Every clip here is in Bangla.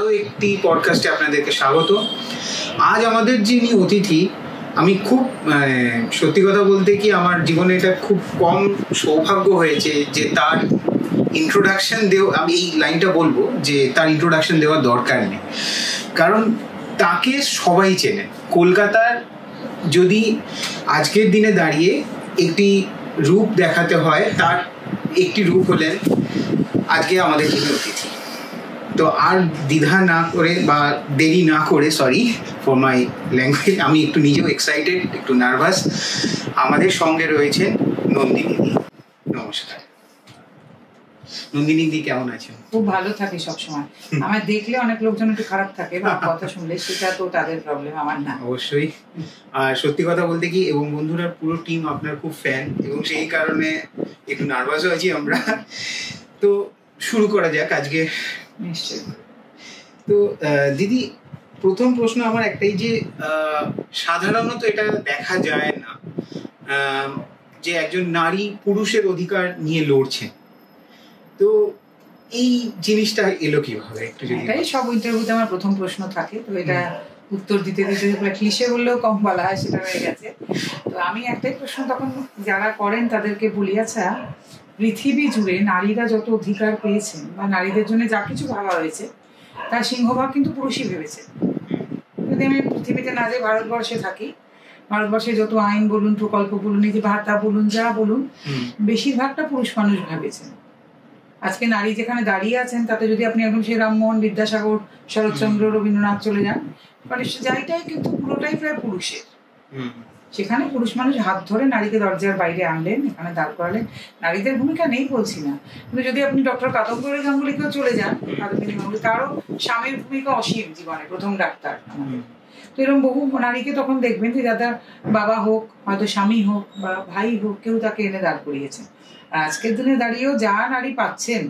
আরও একটি পডকাস্টে আপনাদেরকে স্বাগত। আজ আমাদের যিনি অতিথি, আমি খুব সত্যি কথা বলতে কি আমার জীবনে এটা খুব কম সৌভাগ্য হয়েছে যে তার ইন্ট্রোডাকশন আমি এই লাইনটা বলবো যে তার ইন্ট্রোডাকশন দেওয়ার দরকার নেই, কারণ তাকে সবাই চেনে। কলকাতার যদি আজকের দিনে দাঁড়িয়ে একটি রূপ দেখাতে হয়, তার একটি রূপ হলেন আজকে আমাদের যিনি অতিথি। তো আর দ্বিধা না করে বা দেরি না করে, সরি ফর মাই ল্যাঙ্গুয়েজ, আমি একটু নিজেও এক্সাইটেড, একটু নার্ভাস। আমাদের সঙ্গে রয়েছে নন্দিনী দি। নমস্কার নন্দিনী দি, কেমন আছেন? খুব ভালো থাকি সবসময়। আমার দেখলে অনেক লোকজন একটু খারাপ থাকে বা কথা শুনলে, সেটা তো তাদের প্রবলেম, আমার না। অবশ্যই। আর সত্যি কথা বলতে কি, এবং বন্ধুরা পুরো টিম আপনার খুব ফ্যান, এবং সেই কারণে একটু নার্ভাসও আছি আমরা। তো শুরু করা যাক আজকে। নিশ্চয়ই। তো দিদি, প্রথম প্রশ্ন আমার একটাই যে সাধারণত এটা দেখা যায় না যে একজন নারী পুরুষের অধিকার নিয়ে লড়ছে। তো এই জিনিসটা এলো কিভাবে? এটাই সব ইন্টারভিউতে আমার প্রথম প্রশ্ন থাকে। তো এটা উত্তর দিতে দিতে ক্লিশে বললেও কম বলা হয়, সেটা হয়ে গেছে। তো আমি একটাই প্রশ্ন তখন যারা করেন তাদেরকে বলি, আচ্ছা পৃথিবী জুড়ে নারীরা যত অধিকার পেয়েছেন বা নারীদের জন্য যা কিছু ভাবা হয়েছে তার সিংহভাগ কিন্তু পুরুষই ভেবেছে। যদি আমি পৃথিবীতে না যাই, ভারতবর্ষে থাকি, ভারতবর্ষে যত আইন বলুন, প্রকল্প বলুন, এই যে ভাতা বলুন, যা বলুন, বেশিরভাগটা পুরুষ মানুষ ভেবেছেন। আজকে নারী যেখানে দাঁড়িয়ে আছেন, তাতে যদি আপনি একদম সেই রামমোহন, বিদ্যাসাগর, শরৎচন্দ্র, রবীন্দ্রনাথ চলে যান, মানে যাইটাই কিন্তু পুরোটাই প্রায় পুরুষের। সেখানে পুরুষ মানুষ হাত ধরে নারীকে দরজার বাইরে আনলেন, এখানে দাঁড় করালেন। নারীদের ভূমিকা নেই বলছি না, কিন্তু যদি আপনি ডক্টর কাদম্বরী গাঙ্গুলিকেও চলে যান, কাদম্বিনী গাঙ্গুলি, তারও স্বামীর ভূমিকা অসীম জীবনে, প্রথম ডাক্তার আমাদের। তো এরকম বহু নারীকে তখন দেখবেন যে যাদের বাবা হোক, হয়তো স্বামী হোক বা ভাই হোক, কেউ তাকে এনে দাঁড় করিয়েছেন। আর আজকের দিনে দাঁড়িয়েও যা নারী পাচ্ছেন,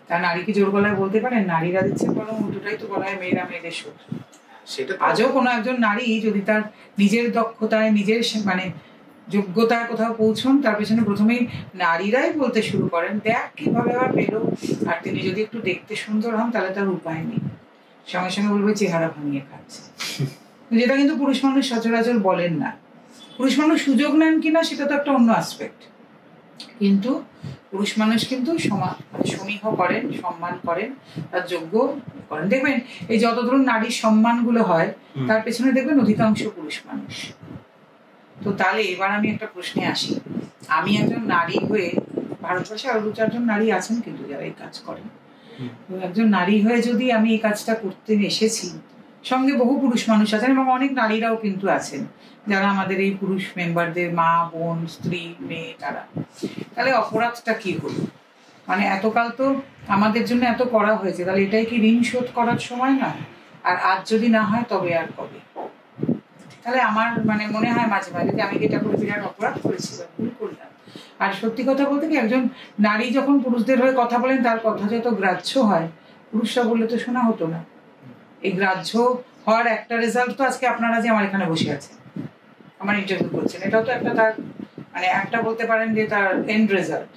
তা নারীকে জোর গলায় বলতে পারেন নারীরা দিচ্ছেন, বরং উল্টোটাই তো বলা হয় মেয়েরা মেয়েদের সুখ। আজও কোনো একজন নারী যদি তার নিজের দক্ষতায়, নিজের মানে যোগ্যতায় কোথাও পৌঁছন, তার পেছনে প্রথমেই নারীরাই বলতে শুরু করেন, দেখ কিভাবে আবার পেলো। আর তিনি যদি একটু দেখতে সুন্দর হন, তাহলে তার উপায় নেই, সঙ্গে সঙ্গে বলবে চেহারা ভাঙিয়ে খাচ্ছে। যেটা কিন্তু পুরুষ মানুষ সচরাচর বলেন না। পুরুষ মানুষ সুযোগ নেন কিনা সেটা তো একটা অন্য আসপেক্ট, কিন্তু পুরুষ মানুষ কিন্তু সমীহ করেন, সম্মান করেন, তার যোগ্য করেন। দেখবেন এই যত ধরুন নারীর সম্মানগুলো হয়, তার পেছনে দেখবেন অধিকাংশ পুরুষ মানুষ। তো তাহলে এবার আমি একটা প্রশ্নে আসি। আমি একজন নারী হয়ে, ভারতবর্ষে আরো 2-4 জন নারী আছেন কিন্তু যারা এই কাজ করেন, একজন নারী হয়ে যদি আমি এই কাজটা করতে এসেছি, সঙ্গে বহু পুরুষ মানুষ আছেন এবং অনেক নারীরাও কিন্তু আছেন যারা আমাদের এই পুরুষ মেম্বারদের মা, বোন, স্ত্রী, মেয়ে, তারা, তাহলে অপরাধটা কি হলো? মানে এতকাল তো আমাদের জন্য এত করা হয়েছে, তাহলে এটাই কি ঋণ শোধ করার সময় নয়? আর আজ যদি না হয় তবে আর কবে? তাহলে আমার মানে মনে হয় মাঝে মাঝে যে আমি এটা করে বিরাট অপরাধ করেছি বা ভুল করলাম। আর সত্যি কথা বলতে কি, একজন নারী যখন পুরুষদের হয়ে কথা বলেন, তার কথা যত গ্রাহ্য হয়, পুরুষরা বললে তো শোনা হতো না। এই গ্রাহ্য হওয়ার একটা রেজাল্ট তো আজকে আপনারা যে আমার এখানে বসে আছেন, আমার ইন্টারভিউ করছেন, এটাও তো একটা তার মানে একটা বলতে পারেন যে তার এন্ড রেজাল্ট।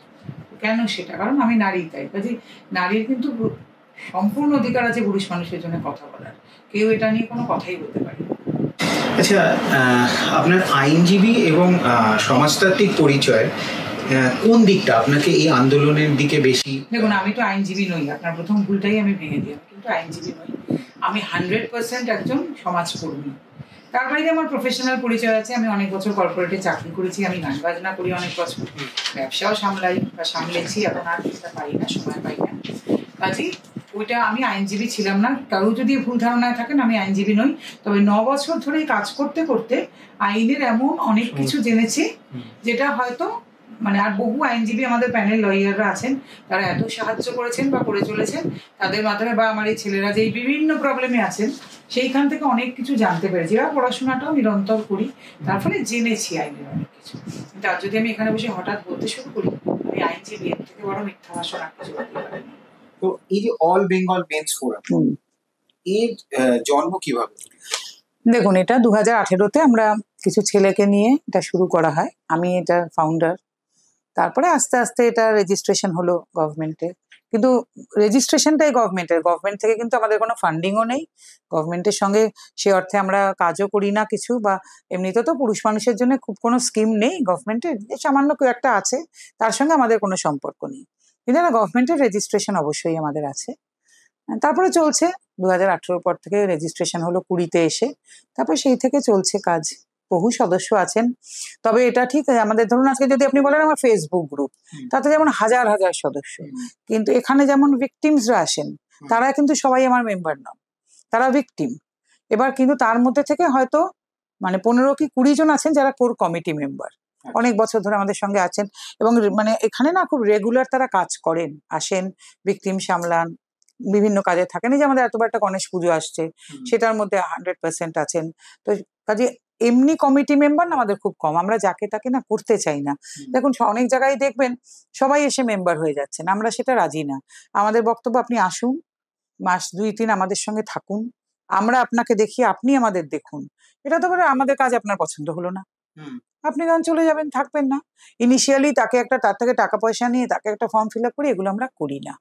কেন সেটা? কারণ আমি নারী, তাই কাজে নারীর কিন্তু সম্পূর্ণ অধিকার আছে পুরুষ মানুষের জন্য কথা বলার। কেউ এটা নিয়ে কোনো কথাই বলতে পারে না। আচ্ছা, আপনার আইনজীবী এবং সমাজতাত্ত্বিক পরিচয়, কোন দিকটা আপনাকে এই আন্দোলনের দিকে বেশি? দেখুন, আমি তো আইনজীবী নই, আপনার প্রথম ভুলটাই আমি ভেঙে দিই। কিন্তু আইনজীবী নই, আমি 100% একজন সমাজকর্মী। তার বাইরে আমার প্রফেশনাল পরিচয় আছে। আমি অনেক বছর কর্পোরেটে চাকরি করেছি, আমি গান বাজনা করি অনেক বছর, ব্যবসাও সামলাই বা সামলেছি, এখন আর সেটা পাই না, সময় পাই না। কাজেই ওইটা আমি আইনজীবী ছিলাম না। কারো যদি ভুল ধারণায় থাকেন আমি আইনজীবী নই, তবে 9 বছর ধরে কাজ করতে করতে আইনের এমন অনেক কিছু জেনেছি যেটা হয়তো মানে, আর বহু আইনজীবী আমাদের প্যানেল লয়াররা আছেন, তারা এত সাহায্য করেছেন বা করে চলেছেন, তাদের মাধ্যমে বা আমার এই ছেলেরা যে বিভিন্ন প্রবলেমে আছেন, সেইখান থেকে অনেক কিছু জানতে পেরেছি। বা পড়াশোনাটাও নিরন্তর করি, তার ফলে জেনেছি আইনের অনেক কিছু। কিন্তু আর যদি আমি এখানে বসে হঠাৎ বলতে শুরু করি আমি আইনজীবী, এর থেকে বড় মিথ্যা ভাষণ আর কিছু বলতে পারি না। তো এই যে অল বেঙ্গল মেন্স ফোরাম, এর জন্ম কিভাবে? দেখুন, এটা 2018-তে আমরা কিছু ছেলেকে নিয়ে এটা শুরু করা হয়। আমি এটা ফাউন্ডার। তারপরে আস্তে আস্তে এটা রেজিস্ট্রেশন হলো গভর্নমেন্টে। কিন্তু রেজিস্ট্রেশনটাই গভর্নমেন্ট থেকে কিন্তু আমাদের কোনো ফান্ডিংও নেই, গভর্নমেন্টের সঙ্গে সে অর্থে আমরা কাজও করি না কিছু, বা এমনিতে তো পুরুষ মানুষের জন্য খুব কোনো স্কিম নেই গভর্নমেন্টের, সামান্য কেউ একটা আছে, তার সঙ্গে আমাদের কোনো সম্পর্ক নেই। কিন্তু না, গভর্নমেন্টের রেজিস্ট্রেশন অবশ্যই আমাদের আছে। তারপরে চলছে 2018 পর থেকে রেজিস্ট্রেশন হলো 20-তে এসে, তারপর সেই থেকে চলছে কাজ। বহু সদস্য আছেন, তবে এটা ঠিক আমাদের ধরুন আজকে যদি আপনি বলেন আমার ফেসবুক গ্রুপ, তাতে যেমন হাজার হাজার সদস্য, কিন্তু এখানে যেমন ভিকটিমসরা আসেন তারা কিন্তু সবাই আমার মেম্বার নন, তারা ভিকটিম। এবার কিন্তু তার মধ্যে থেকে হয়তো মানে 15 কি 20 জন আছেন যারা কোর কমিটি মেম্বার, অনেক বছর ধরে আমাদের সঙ্গে আছেন, এবং মানে এখানে না খুব রেগুলার তারা কাজ করেন, আসেন, ভিকটিম সামলান, বিভিন্ন কাজে থাকেন। এই যে আমাদের এতবার একটা গণেশ পুজো আসছে, সেটার মধ্যে 100% আছেন। তো কাজে এমনি কমিটি মেম্বার না আমাদের খুব কম, আমরা যাকে তাকে না করতে চাই না। দেখুন অনেক জায়গায় দেখবেন সবাই এসে মেম্বার হয়ে যাচ্ছেন, আমরা সেটা রাজি না। আমাদের বক্তব্য, আপনি আসুন, মাস 2-3 আমাদের সঙ্গে থাকুন, আমরা আপনাকে দেখি, আপনি আমাদের দেখুন। এটা তো বলে আমাদের কাজ আপনার পছন্দ হলো না, আপনি যখন চলে যাবেন, থাকবেন না। ইনিশিয়ালি তার থেকে টাকা পয়সা নিয়ে তাকে একটা ফর্ম ফিল আপ করি, এগুলো আমরা করি না।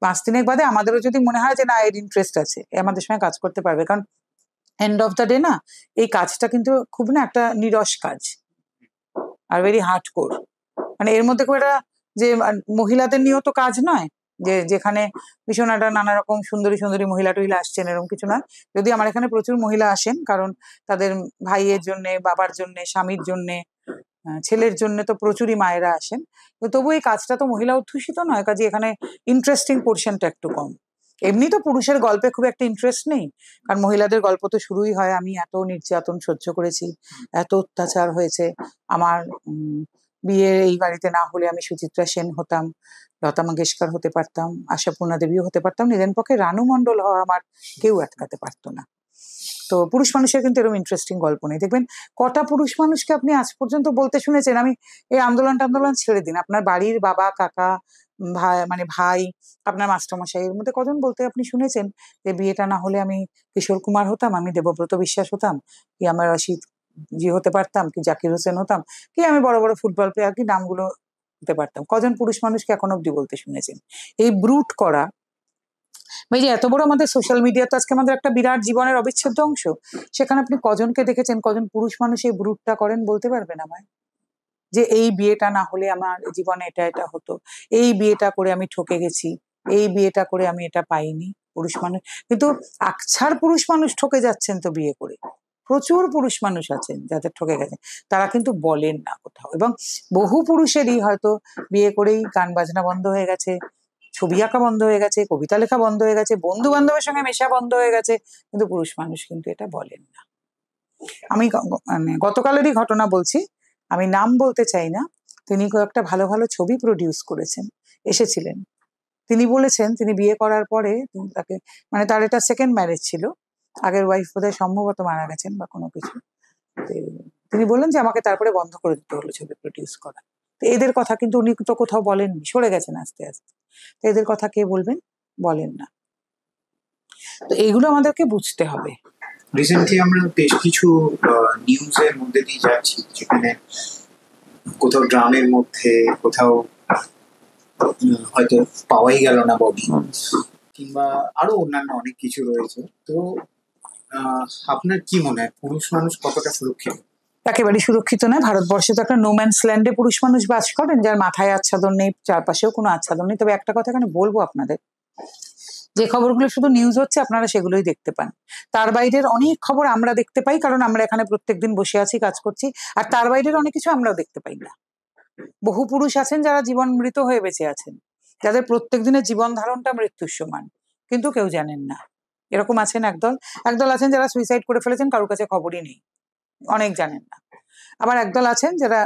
5 দিনের বাদে আমাদেরও যদি মনে হয় যে না এর ইন্টারেস্ট আছে, আমাদের সঙ্গে কাজ করতে পারবে, কারণ এন্ড অফ দ্য ডে না এই কাজটা কিন্তু খুব না একটা নিরস কাজ আর ভেরি হার্ডকোর। মানে এর মধ্যে খুব একটা যে মহিলাদের নিয়েও তো কাজ নয়, যে যেখানে ভীষণ একটা নানা রকম সুন্দরী সুন্দরী মহিলা টহিলা আসছেন, এরকম কিছু নয়। যদি আমার এখানে প্রচুর মহিলা আসেন, কারণ তাদের ভাইয়ের জন্যে, বাবার জন্যে, স্বামীর জন্যে, ছেলের জন্য তো প্রচুরই মায়েরা আসেন, তো তবু এই কাজটা তো মহিলা অধ্যুষিত নয়, কাজে এখানে ইন্টারেস্টিং পোর্শনটা একটু কম। এমনি তো পুরুষের গল্পে খুব একটা ইন্টারেস্ট নেই, কারণ মহিলাদের গল্প তো শুরুই হয় আমি এত নির্যাতন সহ্য করেছি, এত অত্যাচার হয়েছে, আমার বিয়ে এই বাড়িতে না হলে আমি সুচিত্রা সেন হতাম, লতা মঙ্গেশকর হতে পারতাম, আশাপূর্ণা দেবীও হতে পারতাম, নিজের পক্ষে রানু মণ্ডল হওয়া আমার কেউ আটকাতে পারতো না। তো পুরুষ মানুষের কিন্তু এরকম ইন্টারেস্টিং গল্প নেই। দেখবেন কটা পুরুষ মানুষকে আপনি আজ পর্যন্ত বলতে শুনেছেন, আমি এই আন্দোলন ছেড়ে দিন, আপনার বাড়ির বাবা, কাকা, ভাই, মানে ভাই, আপনার মাস্টারমশাই, এর মধ্যে কজন বলতে আপনি শুনেছেন যে বিয়েটা না হলে আমি কিশোর কুমার হতাম, আমি দেবব্রত বিশ্বাস হতাম, কি আমার রশিদ জি হতে পারতাম, কি জাকির হোসেন হতাম, কি আমি বড় বড় ফুটবল প্লেয়ার কি নামগুলো হতে পারতাম? কজন পুরুষ মানুষকে এখন অব্দি বলতে শুনেছেন? এই ব্রুট করা, এই যে এত বড় আমাদের সোশ্যাল মিডিয়া তো আজকে আমাদের একটা বিরাট জীবনের অবিচ্ছেদ্য অংশ, সেখানে আপনি কজনকে দেখেছেন, কজন পুরুষ মানুষ এই ব্রুটটা করেন বলতে পারবেন আমায়? যে এই বিয়েটা না হলে আমার জীবনে এটা এটা হতো, এই বিয়েটা করে আমি ঠকে গেছি, এই বিয়েটা করে আমি এটা পাইনি। পুরুষ মানুষ কিন্তু আকছার পুরুষ মানুষ ঠকে যাচ্ছেন তো বিয়ে করে, প্রচুর পুরুষ মানুষ আছেন যাদের ঠকে গেছেন, তারা কিন্তু বলেন না কোথাও। এবং বহু পুরুষেরই হয়তো বিয়ে করেই গান বাজনা বন্ধ হয়ে গেছে, ছবি আঁকা বন্ধ হয়ে গেছে, কবিতা লেখা বন্ধ হয়ে গেছে, বন্ধু বান্ধবের সঙ্গে মেশা বন্ধ হয়ে গেছে, কিন্তু পুরুষ মানুষ কিন্তু এটা বলেন না। আমি মানে গতকালেরই ঘটনা বলছি, আমি নাম বলতে চাই না, তিনি কয়েকটা ভালো ভালো ছবি প্রডিউস করেছেন, এসেছিলেন। তিনি বলেছেন তিনি বিয়ে করার পরে তাকে, মানে তার এটা সেকেন্ড ম্যারেজ ছিল, আগের ওয়াইফ বোধহয় সম্ভবত মারা গেছেন বা কোনো কিছু, তিনি বললেন যে আমাকে তারপরে বন্ধ করে দিতে হলো ছবি প্রডিউস করা। তো এদের কথা কিন্তু উনি তো কোথাও বলেননি, সরে গেছেন আস্তে আস্তে। তো এদের কথা কে বলবেন? বলেন না। তো এইগুলো আমাদেরকে বুঝতে হবে। রিসেন্টলি আমরা বেশ কিছু নিউজের মধ্যে দিয়ে যাচ্ছি, যেখানে কোথাও ড্রামের মধ্যে, কোথাও হয়তো পাওয়াই গেল না বডি, কিংবা আরো অন্যান্য অনেক কিছু রয়েছে। তো আপনার কি মনে হয় পুরুষ মানুষ কতটা সুরক্ষিত? একেবারে সুরক্ষিত নয়। ভারতবর্ষে তো একটা নোম্যান্স ল্যান্ডে পুরুষ মানুষ বাস করেন, যার মাথায় আচ্ছাদন নেই, চারপাশেও কোনো আচ্ছাদন নেই। তবে একটা কথা এখানে বলবো আপনাদের, যে খবরগুলো শুধু নিউজ হচ্ছে আপনারা সেগুলোই দেখতে পান, তার বাইরের অনেক খবর আমরা দেখতে পাই, কারণ আমরা এখানে প্রত্যেকদিন বসে আছি, কাজ করছি, আর তার বাইরের অনেক কিছু আমরাও দেখতে পাই না। বহু পুরুষ আছেন যারা জীবন মৃত হয়ে বেঁচে আছেন, যাদের প্রত্যেক দিনের জীবন ধারণটা মৃত্যুর সমান, কিন্তু কেউ জানেন না। এরকম আছেন একদল। একদল আছেন যারা সুইসাইড করে ফেলেছেন, কারোর কাছে খবরই নেই, অনেক জানেন না। আবার একদল আছেন যারা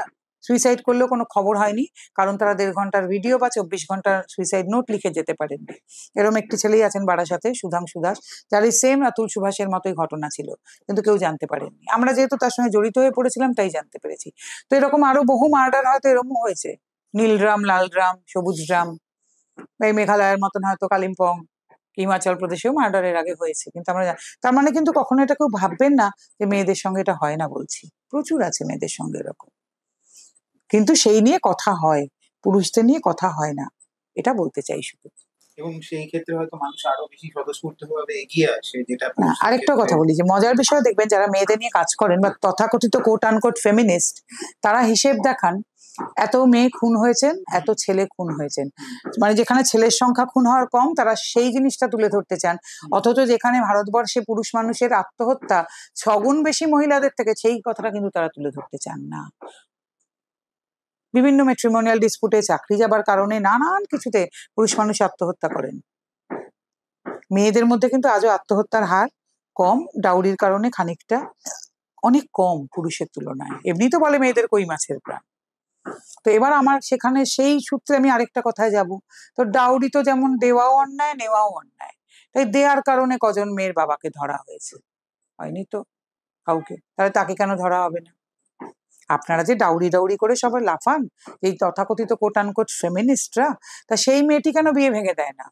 সুইসাইড করলেও কোনো খবর হয়নি, কারণ তারা 1.5 ঘন্টার ভিডিও বা 24 ঘন্টার সুইসাইড নোট লিখে যেতে পারেননি। এরকম একটি ছেলেই আছেন বারাসাতে, সুধাংশু দাস, যার এই সেম রাতুল সুভাষের মতোই ঘটনা ছিল, কিন্তু কেউ জানতে পারেননি। আমরা যেহেতু তার সঙ্গে জড়িত হয়ে পড়েছিলাম তাই জানতে পেরেছি। তো এরককম আরো বহু মার্ডার হয়তো এরকম হয়েছে, নীল ড্রাম, লাল ড্রাম, সবুজ ড্রাম, এই মেঘালয়ের মতন হয়তো কালিম্পং, হিমাচল প্রদেশেও মার্ডারের আগে হয়েছে, কিন্তু আমরা তার মানে কিন্তু কখনো এটা কেউ ভাববেন না যে মেয়েদের সঙ্গে এটা হয় না। বলছি প্রচুর আছে মেয়েদের সঙ্গে এরকম, কিন্তু সেই নিয়ে কথা হয়, পুরুষদের নিয়ে কথা হয় না। এটা বলতে চাই শুধু। এবং সেই ক্ষেত্রে হয়তো মানুষ আরো বেশি স্বতঃস্ফূর্তভাবে এগিয়ে আসে, যেটা না, আরেকটা কথা বলি যে মজার বিষয় দেখবেন যারা মেয়েদের নিয়ে কাজ করেন বা তথাকথিত কোট আনকোট ফেমিনিস্ট, তারা হিসেব দেখান এত মেয়ে খুন হয়েছেন, এত ছেলে খুন হয়েছেন, মানে যেখানে ছেলের সংখ্যা খুন হওয়ার কম তারা সেই জিনিসটা তুলে ধরতে চান, অথচ যেখানে ভারতবর্ষে পুরুষ মানুষের আত্মহত্যা 6 গুণ বেশি মহিলাদের থেকে, সেই কথাটা কিন্তু তারা তুলে ধরতে চান না। বিভিন্ন ম্যাট্রিমোনিয়াল ডিসপুটে, চাকরি যাবার কারণে, নানান কিছুতে পুরুষ মানুষ আত্মহত্যা করেন। মেয়েদের মধ্যে কিন্তু আজও আত্মহত্যার হার কম, ডাউরির কারণে খানিকটা, অনেক কম পুরুষের তুলনায়। এমনি তো বলে মেয়েদের কই মাছের প্রাণ। তো এবার আমার সেখানে সেই সূত্রে আমি আরেকটা কথায় যাব, তো ডাউরি তো যেমন দেওয়াও অন্যায়, নেওয়াও অন্যায়, তাই দেওয়ার কারণে কজন মেয়ের বাবাকে ধরা হয়েছে? হয়নি তো কাউকে, তাহলে তাকে কেন ধরা হবে না? আপনারা যে ডাউরি ডাউরি করে সবাই লাফান, এই তথাকথিত কোট আনকোট ফেমিনিস্টরা, তা সেই মেয়েটি কেন বিয়ে ভেঙে দেয় না?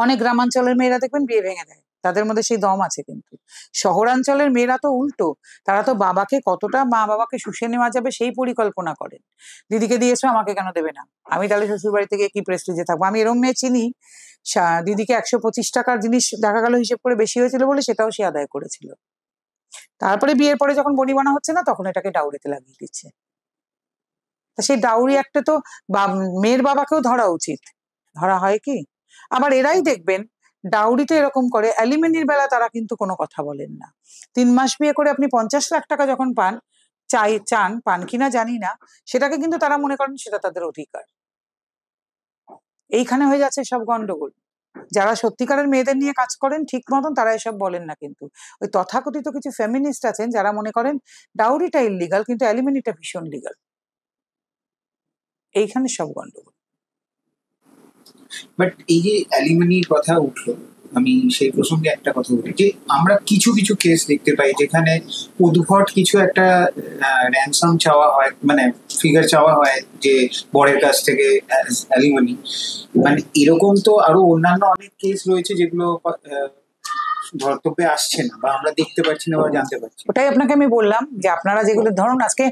অনেক গ্রামাঞ্চলের মেয়েরা দেখবেন বিয়ে ভেঙে দেয়, তাদের মধ্যে সেই দম আছে। কিন্তু শহরাঞ্চলের মেয়েরা তো উল্টো, তারা তো বাবাকে কতটা মা বাবাকে শুষে নেওয়া যাবে সেই পরিকল্পনা করেন। দিদিকে দিয়েছো, আমাকে কেন দেবে না? আমি তাহলে শ্বশুর বাড়ি থেকে কি প্রেস্টিজে থাকবো? আমি এরম মেয়ে চিনি, দিদিকে 125 টাকার জিনিস দেখা গেল হিসেব করে বেশি হয়েছিল বলে সেটাও সে আদায় করেছিল। তারপরে বিয়ের পরে যখন বনিবনা হচ্ছে না, তখন এটাকে ডাউরিতে লাগিয়ে দিচ্ছে। তা সেই ডাউরি একটা তো মেয়ের বাবাকেও ধরা উচিত, ধরা হয় কি? আবার এরাই দেখবেন ডাউরিতে এরকম করে, অ্যালিমেনির বেলা তারা কিন্তু কোনো কথা বলেন না। 3 মাস বিয়ে করে আপনি 50 লাখ টাকা যখন পান, পান কিনা জানি না, সেটাকে কিন্তু তারা মনে করেন সেটা তাদের অধিকার। এইখানে হয়ে যাচ্ছে সব গন্ডগোল। যারা সত্যিকারের মেয়েদের নিয়ে কাজ করেন ঠিক মতন, তারা এসব বলেন না। কিন্তু ওই তথাকথিত কিছু ফেমিনিস্ট আছেন যারা মনে করেন ডাউরিটা ইলিগাল, কিন্তু অ্যালিমেনিটা ভীষণ লিগাল। এইখানে সব গন্ডগোল। বাট এই যে অ্যালিমনির কথা উঠলো, আমি সেই প্রসঙ্গে একটা কথা বলি যে আমরা কিছু কিছু কেস দেখতে পাই যেখানে উদ্ভট কিছু একটা র্যানসাম চাওয়া হয়, মানে ফিগার চাওয়া হয় যে বরের কাছ থেকে অ্যালিমনি। মানে এরকম তো আরো অন্যান্য অনেক কেস রয়েছে যেগুলো ধর্তব্যে আসছে না, বা আমরা দেখতে পাচ্ছি না বা জানতে পারছি। ওটাই আপনাকে আমি বললাম যে আপনারা যেগুলো ধরুন আজকে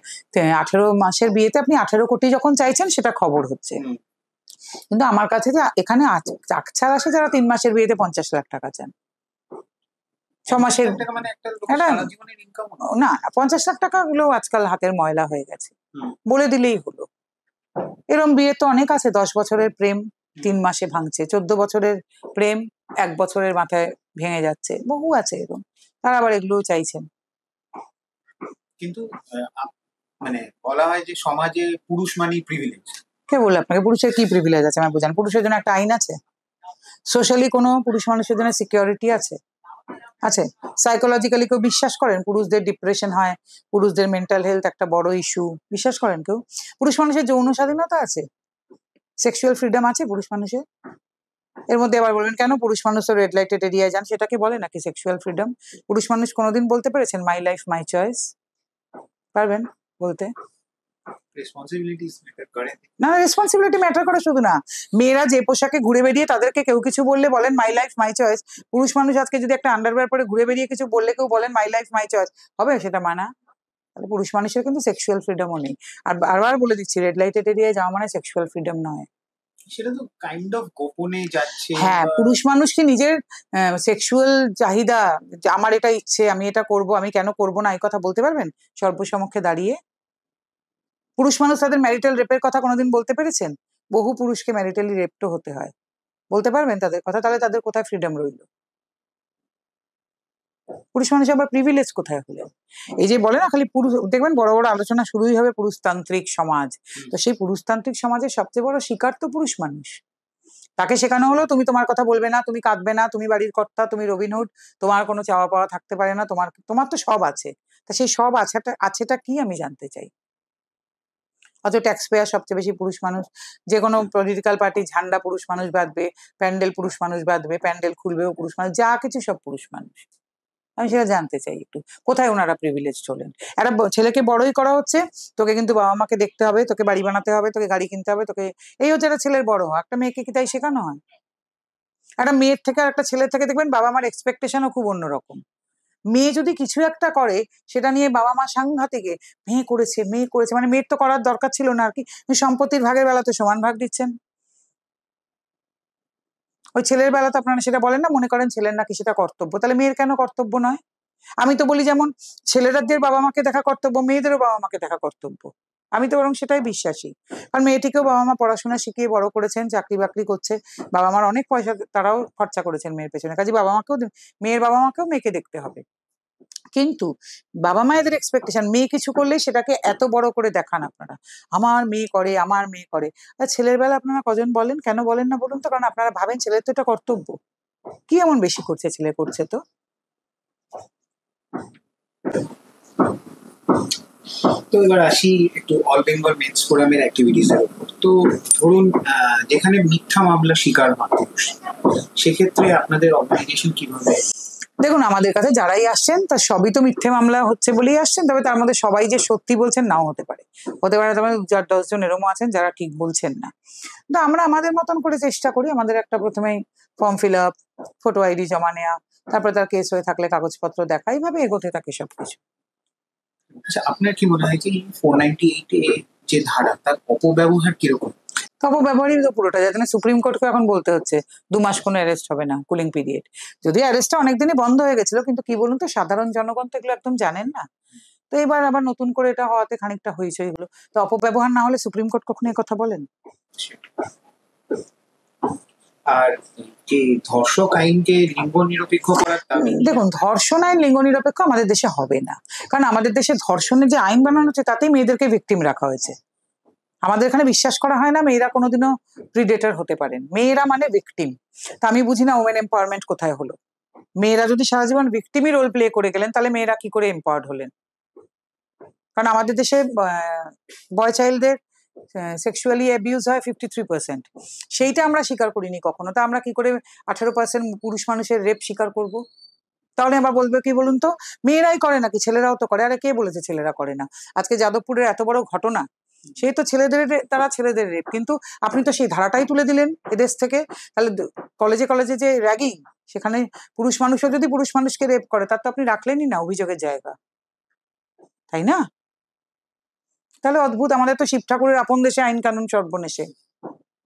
18 মাসের বিয়েতে আপনি 18 কোটি যখন চাইছেন, সেটা খবর হচ্ছে। কিন্তু আমার কাছে যে এখানে চাকছার আসে যারা 3 মাসের বিয়েতে 50 লাখ টাকা চান, 6 মাসের, না 50 লাখ টাকা গুলো আজকাল হাতের ময়লা হয়ে গেছে, বলে দিলেই হলো। এরম বিয়ে তো অনেক আছে, 10 বছরের প্রেম 3 মাসে ভাঙছে, 14 বছরের প্রেম 1 বছরের মাথায় ভেঙে যাচ্ছে, বহু আছে এরকম। তারা আবার এগুলোও চাইছেন। কিন্তু মানে বলা হয় যে সমাজে পুরুষ মানেই প্রিভিলেজ। কে বললো আপনাকে পুরুষের কি প্রিভিলেজ আছে? আমার বোঝান, পুরুষের জন্য একটা আইন আছে? সোশ্যালি কোনো পুরুষ মানুষের জন্য সিকিউরিটি আছে? আছে? সাইকোলজিক্যালি কেউ বিশ্বাস করেন পুরুষদের ডিপ্রেশন হয়, পুরুষদের মেন্টাল হেলথ একটা বড় ইস্যু? বিশ্বাস করেন কেউ? পুরুষ মানুষের যৌন স্বাধীনতা আছে, সেক্সুয়াল ফ্রিডম আছে পুরুষ মানুষের। এর মধ্যে আবার বলবেন কেন পুরুষ মানুষ তো রেড লাইটেড এরিয়ায় যান, সেটাকে বলে নাকি সেক্সুয়াল ফ্রিডম? পুরুষ মানুষ কোনোদিন বলতে পেরেছেন মাই লাইফ মাই চয়েস? পারবেন বলতে? না, রেসপন্সিবিলিটি ম্যাটার করে শুধু না। মেয়েরা যে পোশাকে ঘুরে বেরিয়ে তাদেরকে কেউ কিছু বললে বলেন মাই লাইফ মাই চয়েস। পুরুষ মানুষ আজকে যদি একটা আন্ডারওয়্যার পরে ঘুরে বেরিয়ে কিছু বললে কেউ বলেন মাই লাইফ মাই চয়েস, হবে সেটা মানা? তাহলে পুরুষ মানুষের কিন্তু সেক্সুয়াল ফ্রিডমও নেই। আর বারবার বলে দিচ্ছি, রেড লাইটেড এরিয়ায় যাওয়া মানে সেক্সুয়াল ফ্রিডম নয়। সেটা তো কাইন্ড অফ গোপনে যাচ্ছে। হ্যাঁ, পুরুষ মানুষ কি নিজের সেক্সুয়াল চাহিদা, আমার এটা ইচ্ছে, আমি এটা করব, আমি কেন করব না, এই কথা বলতে পারবেন সর্বসমক্ষে দাঁড়িয়ে? পুরুষ মানুষ তাদের ম্যারিটাল রেপের কথা কোনোদিন বলতে পেরেছেন? বহু পুরুষকে ম্যারিটালি রেপটো হতে হয়, বলতে পারবেন তাদের কথা? তাহলে তাদের কোথায় ফ্রিডম রইল? পুরুষ মানুষ আবার প্রিভিলেজ কোথায় হলো? এই যে বলে না খালি পুরুষ, দেখবেন বড় বড় আলোচনা শুরুই হবে পুরুষতান্ত্রিক সমাজ। তো সেই পুরুষতান্ত্রিক সমাজের সবচেয়ে বড় শিকার তো পুরুষ মানুষ। তাকে শেখানো হলো তুমি তোমার কথা বলবে না, তুমি কাঁদবে না, তুমি বাড়ির কর্তা, তুমি রবিনহুড, তোমার কোনো চাওয়া পাওয়া থাকতে পারে না, তোমার তো সব আছে। তা সেই সব আছেটা কি আমি জানতে চাই। অথচ ট্যাক্স পেয়ার সবচেয়ে বেশি পুরুষ মানুষ। যে কোনো পলিটিক্যাল পার্টি ঝান্ডা পুরুষ মানুষ বাঁধবে, প্যান্ডেল পুরুষ মানুষ বাঁধবে, প্যান্ডেল খুলবেও পুরুষ মানুষ, যা কিছু সব পুরুষ মানুষ। আমি সেটা জানতে চাই একটু, কোথায় ওনারা প্রিভিলেজ হলেন? একটা ছেলেকে বড়ই করা হচ্ছে, তোকে কিন্তু বাবা মাকে দেখতে হবে, তোকে বাড়ি বানাতে হবে, তোকে গাড়ি কিনতে হবে, তোকে, এই হচ্ছে একটা ছেলের বড় হওয়া। একটা মেয়েকে কি তাই শেখানো হয়? একটা মেয়ের থেকে আর একটা ছেলের থেকে দেখবেন বাবা মার এক্সপেকটেশনও খুব অন্যরকম। মেয়ে যদি কিছু একটা করে সেটা নিয়ে বাবা মা সাংঘাতিক, মেয়ে করেছে, মানে মেয়ের তো করার দরকার ছিল না আর কি, সম্পত্তির ভাগের বেলা তো সমান ভাগ দিচ্ছেন। ওই ছেলের বেলা তো আপনারা সেটা বলেন না, মনে করেন ছেলের নাকি সেটা কর্তব্য, তাহলে মেয়ের কেন কর্তব্য নয়? আমি তো বলি যেমন ছেলেদের বাবা মাকে দেখা কর্তব্য, মেয়েদেরও বাবা মাকে দেখা কর্তব্য। আমি তো বরং সেটাই বিশ্বাসী। কারণ মেয়েটিকেও বাবা মা পড়াশোনা শিখিয়ে বড় করেছেন, চাকরি বাকরি করছে, বাবা মার অনেক পয়সা তারাও খরচা করেছেন মেয়ের পেছনে, কাজে বাবা মাকেও মেয়ের বাবা মাকেও মেয়েকে দেখতে হবে। কিন্তু বাবা মায়েদের এক্সপেকটেশন, মেয়ে কিছু করলেই সেটাকে এত বড় করে দেখান আপনারা, আমার মেয়ে করে, আমার মেয়ে করে। আর ছেলের বেলা আপনারা কজন বলেন? কেন বলেন না বলুন তো? কারণ আপনারা ভাবেন ছেলের তো এটা কর্তব্য। কি এমন বেশি করছে? ছেলে করছে তো। তো এবার আসি একটু অল বেঙ্গল মেন্স ফোরামের অ্যাক্টিভিটিস এর উপর। তো ধরুন যেখানে মিথ্যা মামলা শিকার হয় সেক্ষেত্রে আপনাদের অর্গানাইজেশন কিভাবে? দেখুন, আমাদের কাছে যারাই আসছেন তার সবই তো মিথ্যে মামলা হচ্ছে বলেই আসছেন, তবে তার মধ্যে সবাই যে সত্যি বলছেন নাও হতে পারে। হতে পারে তোমার 4-10 জন এরকম আছেন যারা ঠিক বলছেন না। তো আমরা আমাদের মতন করে চেষ্টা করি। আমাদের একটা প্রথমেই form fill up, photo ID জমা নেওয়া, তারপরে তার কেস হয়ে থাকলে কাগজপত্র দেখা, এইভাবে এগোতে থাকে সবকিছু। আচ্ছা, আপনার কি মনে হয় যে 498 এ যে ধারা তার অপব্যবহার কিরকম? অপব্যবহারই তো পুরোটা, যাতে সুপ্রিম কোর্টকে এখন বলতে হচ্ছে 2 মাস কোনো অ্যারেস্ট হবে না, কুলিং পিরিয়ড। যদিও অ্যারেস্টটা অনেকদিনই বন্ধ হয়ে গেছিল, কিন্তু কি বলুন তো, সাধারণ জনগণ তো এগুলো একদম জানেন না। তো এবার আবার নতুন করে এটা হওয়াতে খানিকটা হইচই হলো। তো অপব্যবহার না হলে সুপ্রিম কোর্ট কখনো এই কথা বলেন? আর যে ধর্ষক আইনকে লিঙ্গ নিরপেক্ষ করার দাবি, দেখুন, ধর্ষণ আইন লিঙ্গ নিরপেক্ষ আমাদের দেশে হবে না। কারণ আমাদের দেশে ধর্ষণের যে আইন বানানো হচ্ছে তাতেই মেয়েদেরকে ভিকটিম রাখা হয়েছে। আমাদের এখানে বিশ্বাস করা হয় না মেয়েরা কোনোদিনও প্রিডেটর হতে পারেন। মেয়েরা মানে ভিকটিম। তা আমি বুঝি না ওমেন এম্পাওয়ারমেন্ট কোথায় হলো। মেয়েরা যদি সারা জীবন ভিকটিমই রোল প্লে করে গেলেন, তাহলে মেয়েরা কি করে এম্পাওয়ার্ড হলেন? কারণ আমাদের দেশে বয় চাইল্ডদের সেক্সুয়ালি অ্যাবিউজ হয় 53%। সেইটা আমরা স্বীকার করিনি কখনো। তা আমরা কি করে 18% পুরুষ মানুষের রেপ স্বীকার করব? তাহলে আবার বলবে কি বলুন তো, মেয়েরাই করে নাকি, ছেলেরাও তো করে। আরে কে বলেছে ছেলেরা করে না? আজকে যাদবপুরের এত বড় ঘটনা, সেই তো ছেলেদের তারা ছেলেদের রেপ, কিন্তু আপনি তো সেই ধারাটাই তুলে দিলেন এদেশ থেকে। তাহলে কলেজে কলেজে যে র্যাগিং, সেখানে পুরুষ মানুষও যদি পুরুষ মানুষকে রেপ করে, তার তো আপনি রাখলেনই না অভিযোগের জায়গা, তাই না? তাহলে অদ্ভুত, আমাদের তো শিব ঠাকুরের আপন দেশে আইন কানুন সর্বনেশে।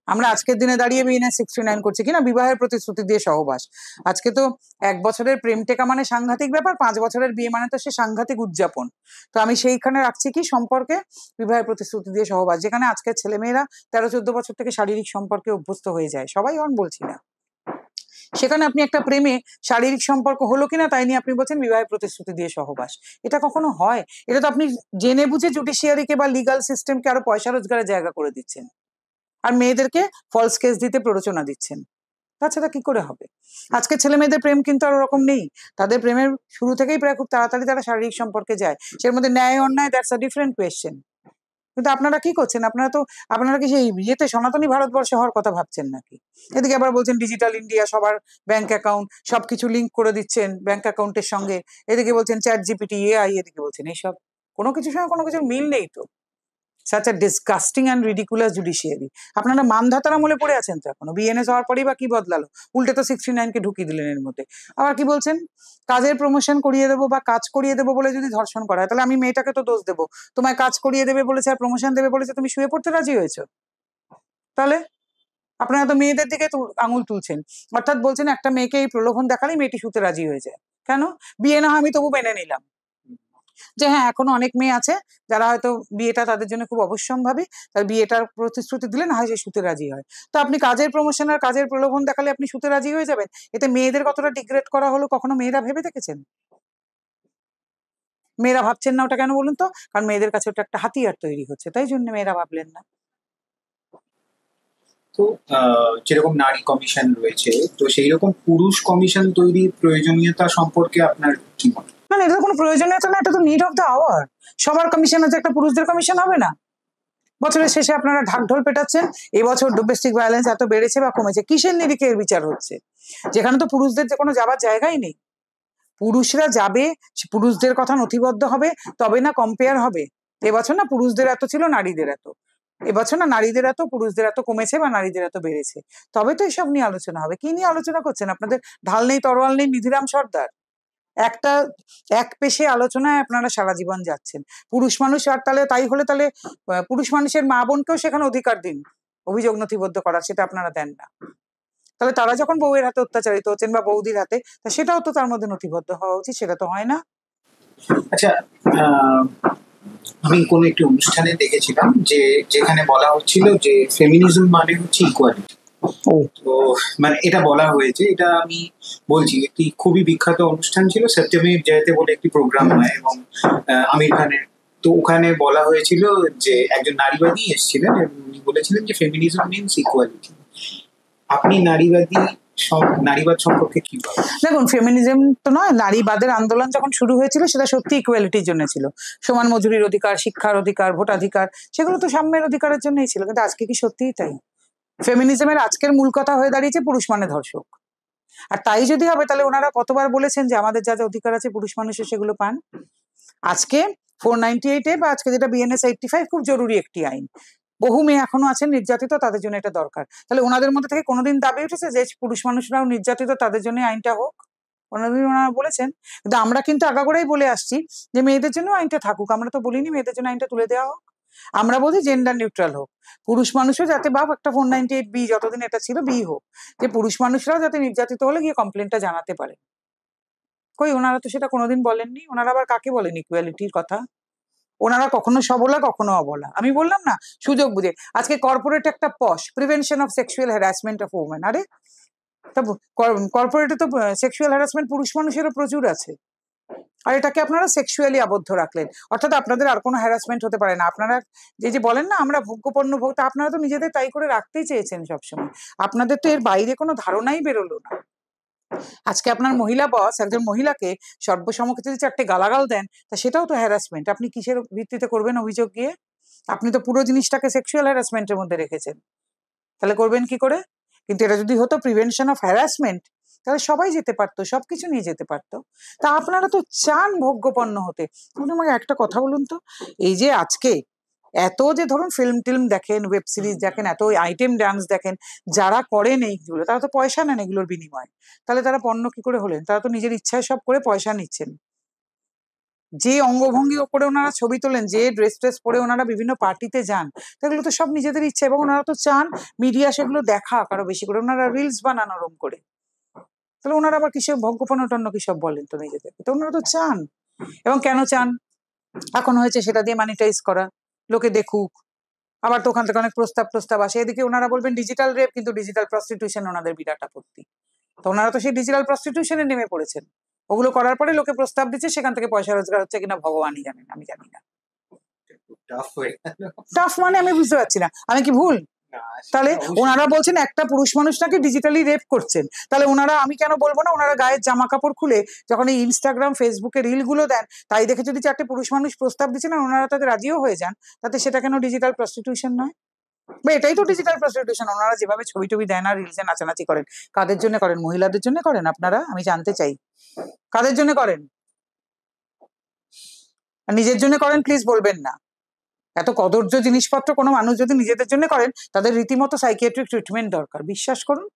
আমরা আজকের দিনে দাঁড়িয়ে বিএনএস 69 করছি কিনা, বিবাহের প্রতিশ্রুতি দিয়ে সহবাস। আজকে তো 1 বছরের প্রেম টেকা মানে সাংঘাতিক ব্যাপার, 5 বছরের বিয়ে মানে তো সে সাংঘাতিক উদযাপন। তো আমি সেইখানে রাখছি কি সম্পর্কে বিবাহের প্রতিশ্রুতি দিয়ে সহবাস, যেখানে আজকের ছেলেমেয়েরা 13-14 বছর থেকে শারীরিক সম্পর্কে অভ্যস্ত হয়ে যায়। সবাই হন বলছি না, সেখানে আপনি একটা প্রেমে শারীরিক সম্পর্ক হলো কিনা তাই নিয়ে আপনি বলছেন বিবাহের প্রতিশ্রুতি দিয়ে সহবাস। এটা কখনো হয়? এটা তো আপনি জেনে বুঝে জুডিশিয়ারিকে বা লিগাল সিস্টেমকে আরো পয়সা রোজগারের জায়গা করে দিচ্ছেন, আর মেয়েদেরকে ফলস কেস দিতে প্ররোচনা দিচ্ছেন। তাছাড়া কি করে হবে? আজকে ছেলে মেয়েদের প্রেম কিন্তু আর ওরকম নেই। তাদের প্রেমের শুরু থেকেই প্রায় খুব তাড়াতাড়ি তারা শারীরিক সম্পর্কে যায়। সের মধ্যে ন্যায় অন্যায়, দ্যাটস আ ডিফারেন্ট কোয়েশ্চেন। কিন্তু আপনারা কি করছেন? আপনারা কি সেই ইয়েতে সনাতনী ভারতবর্ষে হওয়ার কথা ভাবছেন নাকি? এদিকে আবার বলছেন ডিজিটাল ইন্ডিয়া, সবার ব্যাংক অ্যাকাউন্ট সবকিছু লিঙ্ক করে দিচ্ছেন ব্যাংক অ্যাকাউন্টের সঙ্গে। এদিকে বলছেন চ্যাট জিপিটি, এআই, এদিকে বলছেন এইসব। কোনো কিছুর সঙ্গে কোনো কিছুর মিল নেই তো। Such a disgusting and ridiculous judiciary. আপনারা মানধাতার আমলে পড়ে আছেন তো এখনো। বিএনএস হওয়ার পরেই বা কি বদলালো? উল্টে তো 69 ঢুকিয়ে দিলেন এর মধ্যে। আবার কি বলছেন, কাজের প্রমোশন করিয়ে দেবো বা কাজ করিয়ে দেবো বলে যদি ধর্ষণ করা হয়, তাহলে আমি মেয়েটাকে তো দোষ দেবো। তোমায় কাজ করিয়ে দেবে বলেছে আর প্রমোশন দেবে বলেছে, তুমি শুয়ে পড়তে রাজি হয়েছো। তাহলে আপনারা তো মেয়েদের দিকে আঙুল তুলছেন, অর্থাৎ বলছেন একটা মেয়েকে এই প্রলোভন দেখালেই মেয়েটি শুতে রাজি হয়ে যায়। কেন? বিয়ে না হয় আমি তবু মেনে নিলাম যে হ্যাঁ, এখনো অনেক মেয়ে আছে যারা হয়তো বিয়েটা তাদের জন্য খুব অবশ্যম্ভাবী, তার বিয়েটার প্রতিশ্রুতি দিলে না হয় সে শুতে রাজি হয়। তো আপনি কাজের প্রমোশন আর কাজের প্রলোভন দেখালে আপনি শুতে রাজি হয়ে যাবেন, এতে মেয়েদের কতটা ডিগ্রেড করা হলো কখনো মেয়েরা ভেবে দেখেছেন? মেয়েরা ভাবছেন না ওটা কেন বলুন তো? কারণ মেয়েদের কাছে ওটা একটা হাতিয়ার তৈরি হচ্ছে, তাই জন্য মেয়েরা ভাবলেন না। তো যেরকম নারী কমিশন রয়েছে, তো সেই রকম পুরুষ কমিশন তৈরির প্রয়োজনীয়তা সম্পর্কে আপনার কি মত? মানে এটা কোনো প্রয়োজনীয়তা না, এটা তো নিড অফ দ্য আওয়ার। সবার কমিশন আছে, একটা পুরুষদের কমিশন হবে না? বছরের শেষে আপনারা ঢাকঢোল পেটাচ্ছেন এবছর ডোমেস্টিক ভায়োলেন্স এত বেড়েছে বা কমেছে, কিসের নিরিখে এর বিচার হচ্ছে? যেখানে তো পুরুষদের যে কোনো যাবার জায়গাই নেই। পুরুষরা যাবে, পুরুষদের কথা নথিবদ্ধ হবে, তবে না কম্পেয়ার হবে। এবছর না পুরুষদের এত ছিল, নারীদের এত। এবছর না নারীদের এত, পুরুষদের এত কমেছে বা নারীদের এত বেড়েছে, তবে তো এসব নিয়ে আলোচনা হবে। কি নিয়ে আলোচনা করছেন? আপনাদের ঢাল নেই, তরোয়াল নেই, নিধিরাম সর্দার। একটা এক পেশে আলোচনায় আপনারা সারা জীবন যাচ্ছেন। পুরুষ মানুষ, আর তাহলে তাই হলে তাহলে পুরুষ মানুষের মা বোনকেও সেখানে অধিকার দিন অভিযোগ নথিবদ্ধ করার, সেটা আপনারা দেন না। তাহলে তারা যখন বউয়ের হাতে অত্যাচারিত হচ্ছেন বা বৌদির হাতে, তা সেটাও তো তার মধ্যে নথিবদ্ধ হওয়া উচিত, সেটা তো হয় না। আচ্ছা, আমি কোনো একটি অনুষ্ঠানে দেখেছিলাম যে যেখানে বলা হচ্ছিল যে ফেমিনিজম মানে হচ্ছে ইকুয়ালিটি। তো মানে এটা বলা হয়েছে, এটা আমি বলছি, একটি খুবই বিখ্যাত অনুষ্ঠান ছিল, সত্যমেব জয়তে বলে একটি প্রোগ্রাম হয় এবং আমির খানের। তো ওখানে বলা হয়েছিল যে একজন নারীবাদী এসেছিলেন এবং উনি বলেছিলেন যে ফেমিনিজম মিনস ইকুয়ালিটি। আপনি নারীবাদ সম্পর্কে কি বলেন? দেখুন, ফেমিনিজম তো নয়, নারীবাদের আন্দোলন যখন শুরু হয়েছিল সেটা সত্যি ইকুয়ালিটির জন্য ছিল। সমান মজুরির অধিকার, শিক্ষার অধিকার, ভোটাধিকার, সেগুলো তো সাম্যের অধিকারের জন্যই ছিল। কিন্তু আজকে কি সত্যিই তাই? ফেমিনিজমের আজকের মূল কথা হয়ে দাঁড়িয়েছে পুরুষ মানে ধর্ষক। আর তাই যদি হবে, তাহলে ওনারা কতবার বলেছেন যে আমাদের যা যা অধিকার আছে পুরুষ মানুষের সেগুলো পান। আজকে 498 বা আজকে যেটা BNS 85 খুব জরুরি একটি আইন। বহু মেয়ে এখনো আছেন নির্যাতিত, তাদের জন্য এটা দরকার। তাহলে ওনাদের মধ্যে থেকে কোনোদিন দাবি উঠেছে যে পুরুষ মানুষরাও নির্যাতিত, তাদের জন্য আইনটা হোক? কোনোদিন ওনারা বলেছেন? কিন্তু আমরা কিন্তু আগাগোড়াই বলে আসছি যে মেয়েদের জন্য আইনটা থাকুক। আমরা তো বলিনি মেয়েদের জন্য আইনটা তুলে দেওয়া হোক। আমরা বলছি জেন্ডার নিউট্রাল হোক, পুরুষ মানুষও যাতে বা একটা 498B যতদিন এটা ছিল বি হোক, যে পুরুষ মানুষরাও যাতে নির্যাতিত হলে গিয়ে কমপ্লেনটা জানাতে পারে। কই, ওনারা তো সেটা কোনোদিন বলেননি। ওনারা আবার কাকে বলেন ইকুয়ালিটির কথা? ওনারা কখনো সবলা কখনো অবলা। আমি বললাম না, সুযোগ বুঝে। আজকে কর্পোরেট একটা POSH prevention of sexual harassment of women. আরে কর্পোরেটে তো সেক্সুয়াল হ্যারাসমেন্ট পুরুষ মানুষেরও প্রচুর আছে, আর এটাকে আপনারা সেক্সুয়ালি আবদ্ধ রাখলেন। অর্থাৎ আপনাদের আর কোনো হ্যারাসমেন্ট হতে পারে না। আপনারা যে বলেন না আমরা ভোগ্যপণ্য ভোক্তা, আপনারা তো নিজেদের তাই করে রাখতেই চেয়েছেন সবসময়। আপনাদের তো এর বাইরে কোনো ধারণাই বেরোলো না। আজকে আপনার মহিলা বস একজন মহিলাকে সর্বসম্মুখে যদি 4টে গালাগাল দেন, তা সেটাও তো হ্যারাসমেন্ট। আপনি কিসের ভিত্তিতে করবেন অভিযোগ গিয়ে? আপনি তো পুরো জিনিসটাকে সেক্সুয়াল হ্যারাসমেন্টের মধ্যে রেখেছেন, তাহলে করবেন কি করে? কিন্তু এটা যদি হতো প্রিভেনশন অফ হ্যারাসমেন্ট, তাহলে সবাই যেতে পারতো, সবকিছু নিয়ে যেতে পারতো। তা আপনারা তো চান ভোগ্যপণ্য হতে। আপনি আমাকে একটা কথা বলুন তো, এই যে আজকে এত যে ধরুন ফিল্ম টিল্ম দেখেন, ওয়েব সিরিজ দেখেন, এত আইটেম ডান্স দেখেন, যারা করেন এইগুলো তারা তো পয়সা নেন এগুলোর বিনিময়ে। তাহলে তারা পণ্য কি করে হলেন? তারা তো নিজের ইচ্ছায় সব করে পয়সা নিচ্ছেন। যে অঙ্গভঙ্গি করে ওনারা ছবি তোলেন, যে ড্রেস ট্রেস পরে ওনারা বিভিন্ন পার্টিতে যান, সেগুলো তো সব নিজেদের ইচ্ছা। এবং ওনারা তো চান মিডিয়া সেগুলো দেখা আরো বেশি করে, ওনারা রিলস বানান ওরম করে। তাহলে ওনারা আবার কিসে ভোগ্যপণ্য টন্য কি সব বলেন তো নিজেদেরকে? তো ওনারা তো চান। এবং কেন চান? এখন হয়েছে সেটা দিয়ে মানিটাইজ করা, লোকে দেখুক। আবার তো ওখান থেকে অনেক প্রস্তাব আসে। এদিকে ওনারা বলবেন ডিজিটাল রেপ, কিন্তু ডিজিটাল প্রস্টিটিউশন ওনাদের বিরাট আপত্তি। তো ওনারা তো সেই ডিজিটাল প্রস্টিটিউশনে নেমে পড়েছেন। ওগুলো করার পরে লোকে প্রস্তাব দিচ্ছে, সেখান থেকে পয়সা রোজগার হচ্ছে কিনা ভগবানই জানেন, আমি জানি না। টাফ মানে আমি বুঝতে পারছি না, আমি কি ভুল? তাহলে ওনারা বলছেন একটা পুরুষ মানুষটাকে ডিজিটালি রেপ করছেন, তাহলে ওনারা, আমি কেন বলবো না, ওনারা গায়ের জামা কাপড় খুলে যখন এই ইনস্টাগ্রাম ফেসবুকে রিল গুলো দেন, তাই দেখে যদি 4টে পুরুষ মানুষ প্রস্তাব দিচ্ছেন আর ওনারা তাদের রাজিও হয়ে যান, তাতে সেটা কেন ডিজিটাল প্রস্টিটিউশন নয়? বা এটাই তো ডিজিটাল প্রস্টিটিউশন। ওনারা যেভাবে ছবি টবি দেন আর রিলসে নাচানাচি করেন, কাদের জন্য করেন? মহিলাদের জন্য করেন আপনারা? আমি জানতে চাই কাদের জন্য করেন? আর নিজের জন্য করেন প্লিজ বলবেন না। এত কদর্য জিনিসপত্র কোনো মানুষ যদি নিজেদের জন্য করেন, তাদের রীতিমতো সাইকিয়াট্রিক ট্রিটমেন্ট দরকার, বিশ্বাস করুন।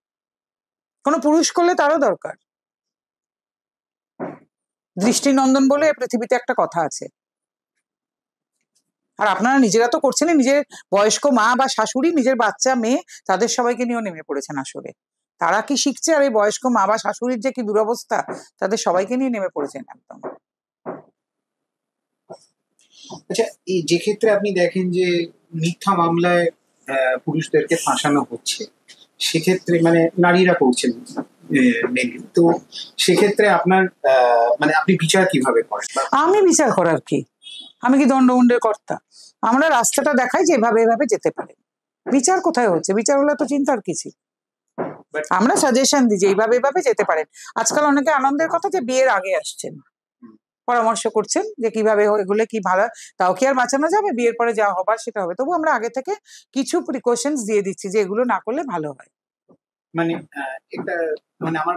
কোনো পুরুষ করলে তারও দরকার। দৃষ্টিনন্দন বলে পৃথিবীতে একটা কথা আছে। আর আপনারা নিজেরা তো করছেনই, নিজের বয়স্ক মা বা শাশুড়ি, নিজের বাচ্চা মেয়ে, তাদের সবাইকে নিয়েও নেমে পড়েছেন আসলে। তারা কি শিখছে? আর এই বয়স্ক মা বা শাশুড়ির যে কি দুরবস্থা, তাদের সবাইকে নিয়ে নেমে পড়েছেন একদম। আচ্ছা, এই যে ক্ষেত্রে আপনি দেখেন যে মিথ্যা মামলায় পুরুষদেরকে ফাঁসানো হচ্ছে, সেক্ষেত্রে মানে নারীরা করছেন মেনলি, তো সেক্ষেত্রে আপনার মানে আপনি বিচার কিভাবে করেন? আমি বিচার করার কি? আমি কি দণ্ডমুণ্ডের কর্তা? আমরা রাস্তাটা দেখাই যে এভাবে এভাবে যেতে পারে। বিচার কোথায় হচ্ছে? বিচার হলে তো চিন্তার কিছু। আমরা সাজেশন দিই যে এইভাবে এভাবে যেতে পারেন। আজকাল অনেকে আনন্দের কথা যে বিয়ের আগে আসছেন, পরামর্শ করছেন যে কিভাবে এগুলো কি ভালো, তাও কি আর বাঁচানো যাবে? বিয়ের পরে যা হবার সেটা হবে। তবু আমরা আগে থেকে কিছু প্রিকশনস দিয়ে দিচ্ছি যে এগুলো না করলে ভালো হয়। মানে এটা মানে আমার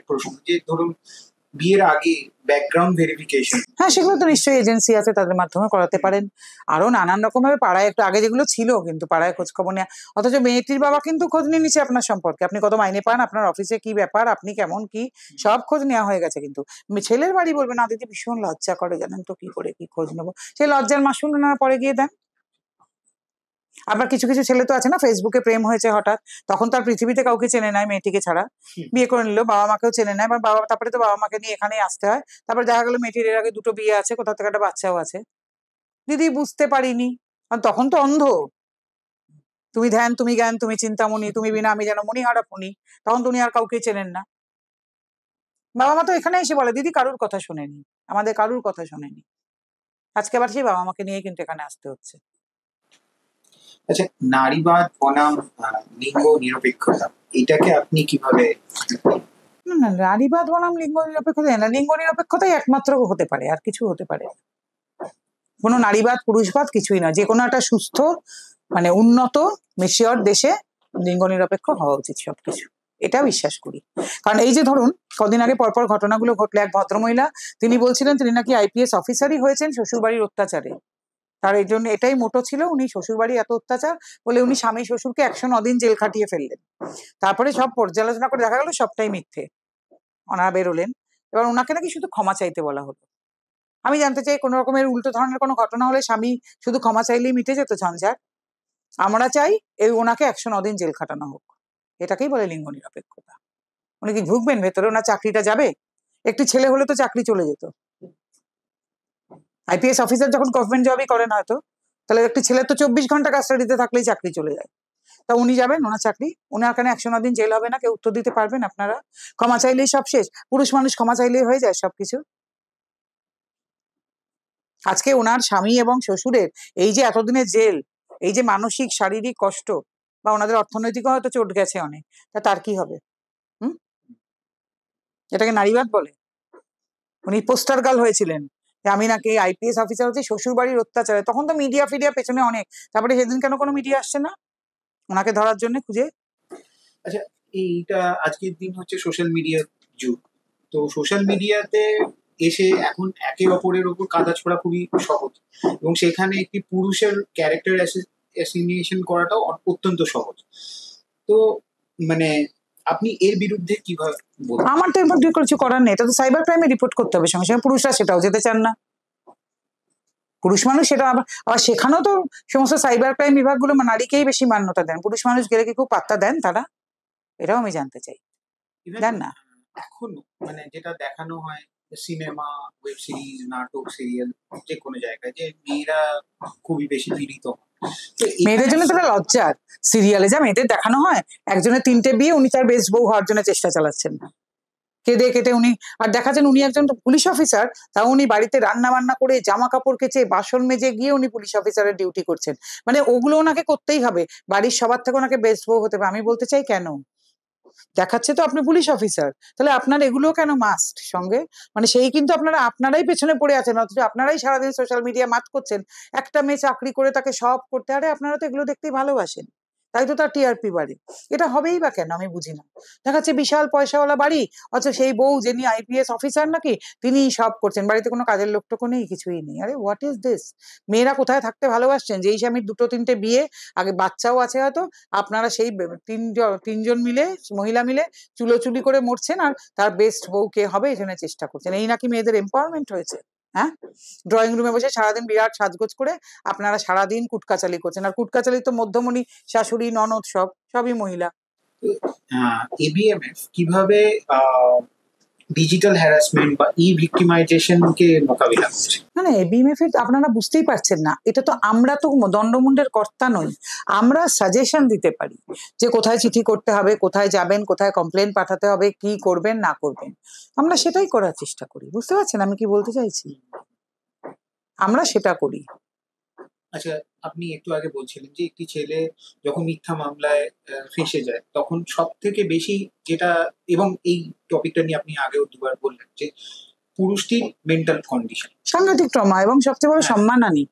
প্রশ্ন যে ধরুন বিয়ের আগে ব্যাকগ্রাউন্ড ভেরিফিকেশন, হ্যাঁ, সেগুলো তো নিশ্চয়ই এজেন্সি আছে, তাদের মাধ্যমে করাতে পারেন। আরো নানান রকম ভাবে পাড়ায় একটু আগে যেগুলো ছিল, কিন্তু পাড়ায় খোঁজ খবর নেওয়া। অথচ মেয়েটির বাবা কিন্তু খোঁজ নিয়ে নিচ্ছে আপনার সম্পর্কে, আপনি কত মাইনে পান, আপনার অফিসে কি ব্যাপার, আপনি কেমন কি, সব খোঁজ নেওয়া হয়ে গেছে। কিন্তু ছেলের বাড়ি বলবে না, দিদি ভীষণ লজ্জা করে, জানেন তো, কি করে কি খোঁজ নেবো? সেই লজ্জার মাসুল ওনারা পরে গিয়ে দেন। আবার কিছু কিছু ছেলে তো আছে না, ফেসবুকে প্রেম হয়েছে হঠাৎ, তখন তার পৃথিবীতে কাউকে চেনে নেয়, মেয়েটিকে ছাড়া বিয়ে করে নিল, বাবা মাকেও চেনে নেয়, বাবা তারপরে তো বাবা মাকে নিয়ে এখানেই আসতে হয়, তারপর দেখা গেলো মেয়েটির এর আগে 2টো বিয়ে আছে, কোথাও থেকে একটা বাচ্চাও আছে। দিদি বুঝতে পারিনি, কারণ তখন তো অন্ধ, তুমি ধ্যান, তুমি জ্ঞান, তুমি চিন্তামণি, তুমি বিনা আমি যেন মণিহারা ফণি, তখন তুমি আর কাউকে চেনেন না। বাবা মা তো এখানে এসে বলে দিদি কারুর কথা শোনেনি, আমাদের কারুর কথা শোনেনি। আজকে আবার সেই বাবা মাকে নিয়ে কিন্তু এখানে আসতে হচ্ছে। আচ্ছা, নারীবাদ বনাম লিঙ্গ নিরপেক্ষতা, এটাকে আপনি কিভাবে? না না, নারীবাদ বনাম লিঙ্গ নিরপেক্ষতা না, লিঙ্গ নিরপেক্ষতাই একমাত্র হতে পারে, আর কিছু হতে পারে না। কোনো নারীবাদ পুরুষবাদ কিছুই না, যে কোনো একটা সুস্থ মানে উন্নত মেচিওর দেশে লিঙ্গ নিরপেক্ষ হওয়া উচিত সবকিছু, এটা বিশ্বাস করি। কারণ এই যে ধরুন কদিন আগে পরপর ঘটনাগুলো ঘটলে, এক ভদ্রমহিলা তিনি বলছিলেন তিনি নাকি আইপিএস অফিসারই হয়েছেন শ্বশুরবাড়ির অত্যাচারে, তার এই জন্য এটাই মোটো ছিল, উনি শ্বশুরবাড়ি এত অত্যাচার বলে উনি স্বামী শ্বশুরকে 109 দিন জেল খাটিয়ে ফেললেন। তারপরে সব পর্যালোচনা করে দেখা গেল সবটাই মিথ্যে, ওনারা বেরোলেন। এবার ওনাকে নাকি শুধু ক্ষমা চাইতে বলা হলো। আমি জানতে চাই কোনো রকমের উল্টো ধরনের কোনো ঘটনা হলে স্বামী শুধু ক্ষমা চাইলেই মিটে যেত ঝঞ্ঝাট? আমরা চাই এই ওনাকে 109 দিন জেল খাটানো হোক, এটাকেই বলে লিঙ্গ নিরপেক্ষতা। উনি কি ঢুকবেন ভেতরে, ওনার চাকরিটা যাবে? একটি ছেলে হলে তো চাকরি চলে যেত, আইপিএস অফিসার যখন গভর্নমেন্ট জবই করেন হয়তো, তাহলে একটি ছেলে তো 24 ঘন্টা কাস্টাডিতে থাকলেই চাকরি চলে যায়, তা উনি যাবেন, ওনার চাকরি, ওনার কানে 109 দিন জেল হবে না? কেউ উত্তর দিতে পারবেন আপনারা? ক্ষমা চাইলেই সব শেষ? পুরুষ মানুষ ক্ষমা চাইলেই হয়ে যায় সবকিছু? আজকে ওনার স্বামী এবং শ্বশুরের এই যে এতদিনের জেল, এই যে মানসিক শারীরিক কষ্ট, বা ওনাদের অর্থনৈতিক হয়তো চোট গেছে অনেক, তা তার কি হবে? এটাকে নারীবাদ বলে? উনি পোস্টার গার্ল হয়েছিলেন যে আমি নাকি আইপিএস অফিসার হচ্ছে শ্বশুর বাড়ির অত্যাচারে, তখন তো মিডিয়া ফিডিয়া পেছনে অনেক, তারপরে সেদিন কেন কোনো মিডিয়া আসছে না ওনাকে ধরার জন্য খুঁজে? আচ্ছা, এইটা আজকের দিন হচ্ছে সোশ্যাল মিডিয়ার যুগ, তো সোশ্যাল মিডিয়াতে এসে এখন একে অপরের উপর কাদা ছোড়া খুবই সহজ, এবং সেখানে একটি পুরুষের ক্যারেক্টার অ্যাসিনিয়েশন করাটাও অত্যন্ত সহজ। তো মানে আপনি এর বিরুদ্ধে কিভাবে বলবেন? আমার তো এরপর কিছু করার নেই, এটা তো সাইবার ক্রাইমে রিপোর্ট করতে হবে সঙ্গে সঙ্গে। পুরুষরা সেটাও যেতে চান না, পুরুষ মানুষ সেটা আবার আবার সেখানেও তো সমস্ত সাইবার ক্রাইম বিভাগগুলো নারীকেই বেশি মান্যতা দেন, পুরুষ মানুষ গেলে কি খুব পাত্তা দেন তারা? এটাও আমি জানতে চাই। দেন না? এখনো মানে যেটা দেখানো হয় সিনেমা, ওয়েব সিরিজ, নাটক, সিরিয়াল, যে কোনো জায়গায়, যে মেয়েরা খুবই বেশি পীড়িত। মেয়েদের জন্য তো লজ্জার, সিরিয়ালে যা মেয়েদের দেখানো হয়, একজনের 3টে বিয়ে, উনি তার বেস্ট বউ হওয়ার জন্য চেষ্টা চালাচ্ছেন, কেঁদে কেটে উনি, আর দেখাচ্ছেন উনি একজন পুলিশ অফিসার, তাও উনি বাড়িতে রান্না বান্না করে জামা কাপড় কেচে বাসন মেজে গিয়ে উনি পুলিশ অফিসারের ডিউটি করছেন, মানে ওগুলো ওনাকে করতেই হবে, বাড়ির সবার থেকে ওনাকে বেস্ট বউ হতে হবে। আমি বলতে চাই কেন? দেখাচ্ছে তো আপনি পুলিশ অফিসার, তাহলে আপনার এগুলো কেন মাস্ট সঙ্গে? মানে সেই কিন্তু আপনারাই পেছনে পড়ে আছেন, অথচ আপনারাই সারাদিন সোশ্যাল মিডিয়া মাত করছেন একটা মেয়ে চাকরি করে তাকে সব করতে, আরে আপনারা তো এগুলো দেখতেই ভালোবাসেন, তাই তো তার টিআরপি বাড়ে। এটা হবেই বা কেন আমি বুঝি না। দেখাচ্ছে বিশাল পয়সাওয়ালা বাড়ি, অথচ সেই বউ যিনি আইপিএস অফিসার নাকি তিনি সব করছেন, বাড়িতে কোনো কাজের লোকটোকও নেই, কিছুই নেই। আরে হোয়াট ইজ দিস? মেয়েরা কোথায় থাকতে ভালোবাসছেন? যেই স্বামীর 2-3টে বিয়ে, আগে বাচ্চাও আছে হয়তো, আপনারা সেই তিনজন মিলে, মহিলা মিলে চুলোচুলি করে মরছেন, আর তার বেস্ট বউ কে হবে এই জন্য চেষ্টা করছেন। এই নাকি মেয়েদের এম্পাওয়ারমেন্ট হয়েছে? হ্যাঁ, ড্রয়িং রুমে বসে সারাদিন বিরাট সাজগোজ করে আপনারা সারাদিন কুটকাচালি করছেন, আর কুটকাচালি তো মধ্যমণি, শাশুড়ি, ননদ, সবই মহিলা। এবিএমএফ কিভাবে ডিজিটাল হ্যারাসমেন্ট বা ভিক্টিমাইজেশন কে মোকাবিলা করছে? না এবিএমএফ এর আপনারা বুঝতেই পারছেন না, এটা তো আমরা তো দণ্ডমুণ্ডের কর্তা নই, আমরা সাজেশন দিতে পারি যে কোথায় চিঠি করতে হবে, কোথায় যাবেন, কোথায় কমপ্লেন পাঠাতে হবে, কি করবেন না করবেন, আমরা সেটাই করার চেষ্টা করি। বুঝতে পারছেন আমি কি বলতে চাইছি? আমরা সেটা করি। আচ্ছা, আপনি একটু আগে বলছিলেন যে একটি ছেলে যখন মিথ্যা মামলায় ফেঁসে যায়, তখন সব থেকে বেশি যেটা, এবং এই টপিকটা নিয়ে আপনি আগেও দুবার বললেন যে পুরুষটির মেন্টাল কন্ডিশন সাংঘাতিক ট্রমা, এবং সবচেয়ে বড় সম্মানহানি।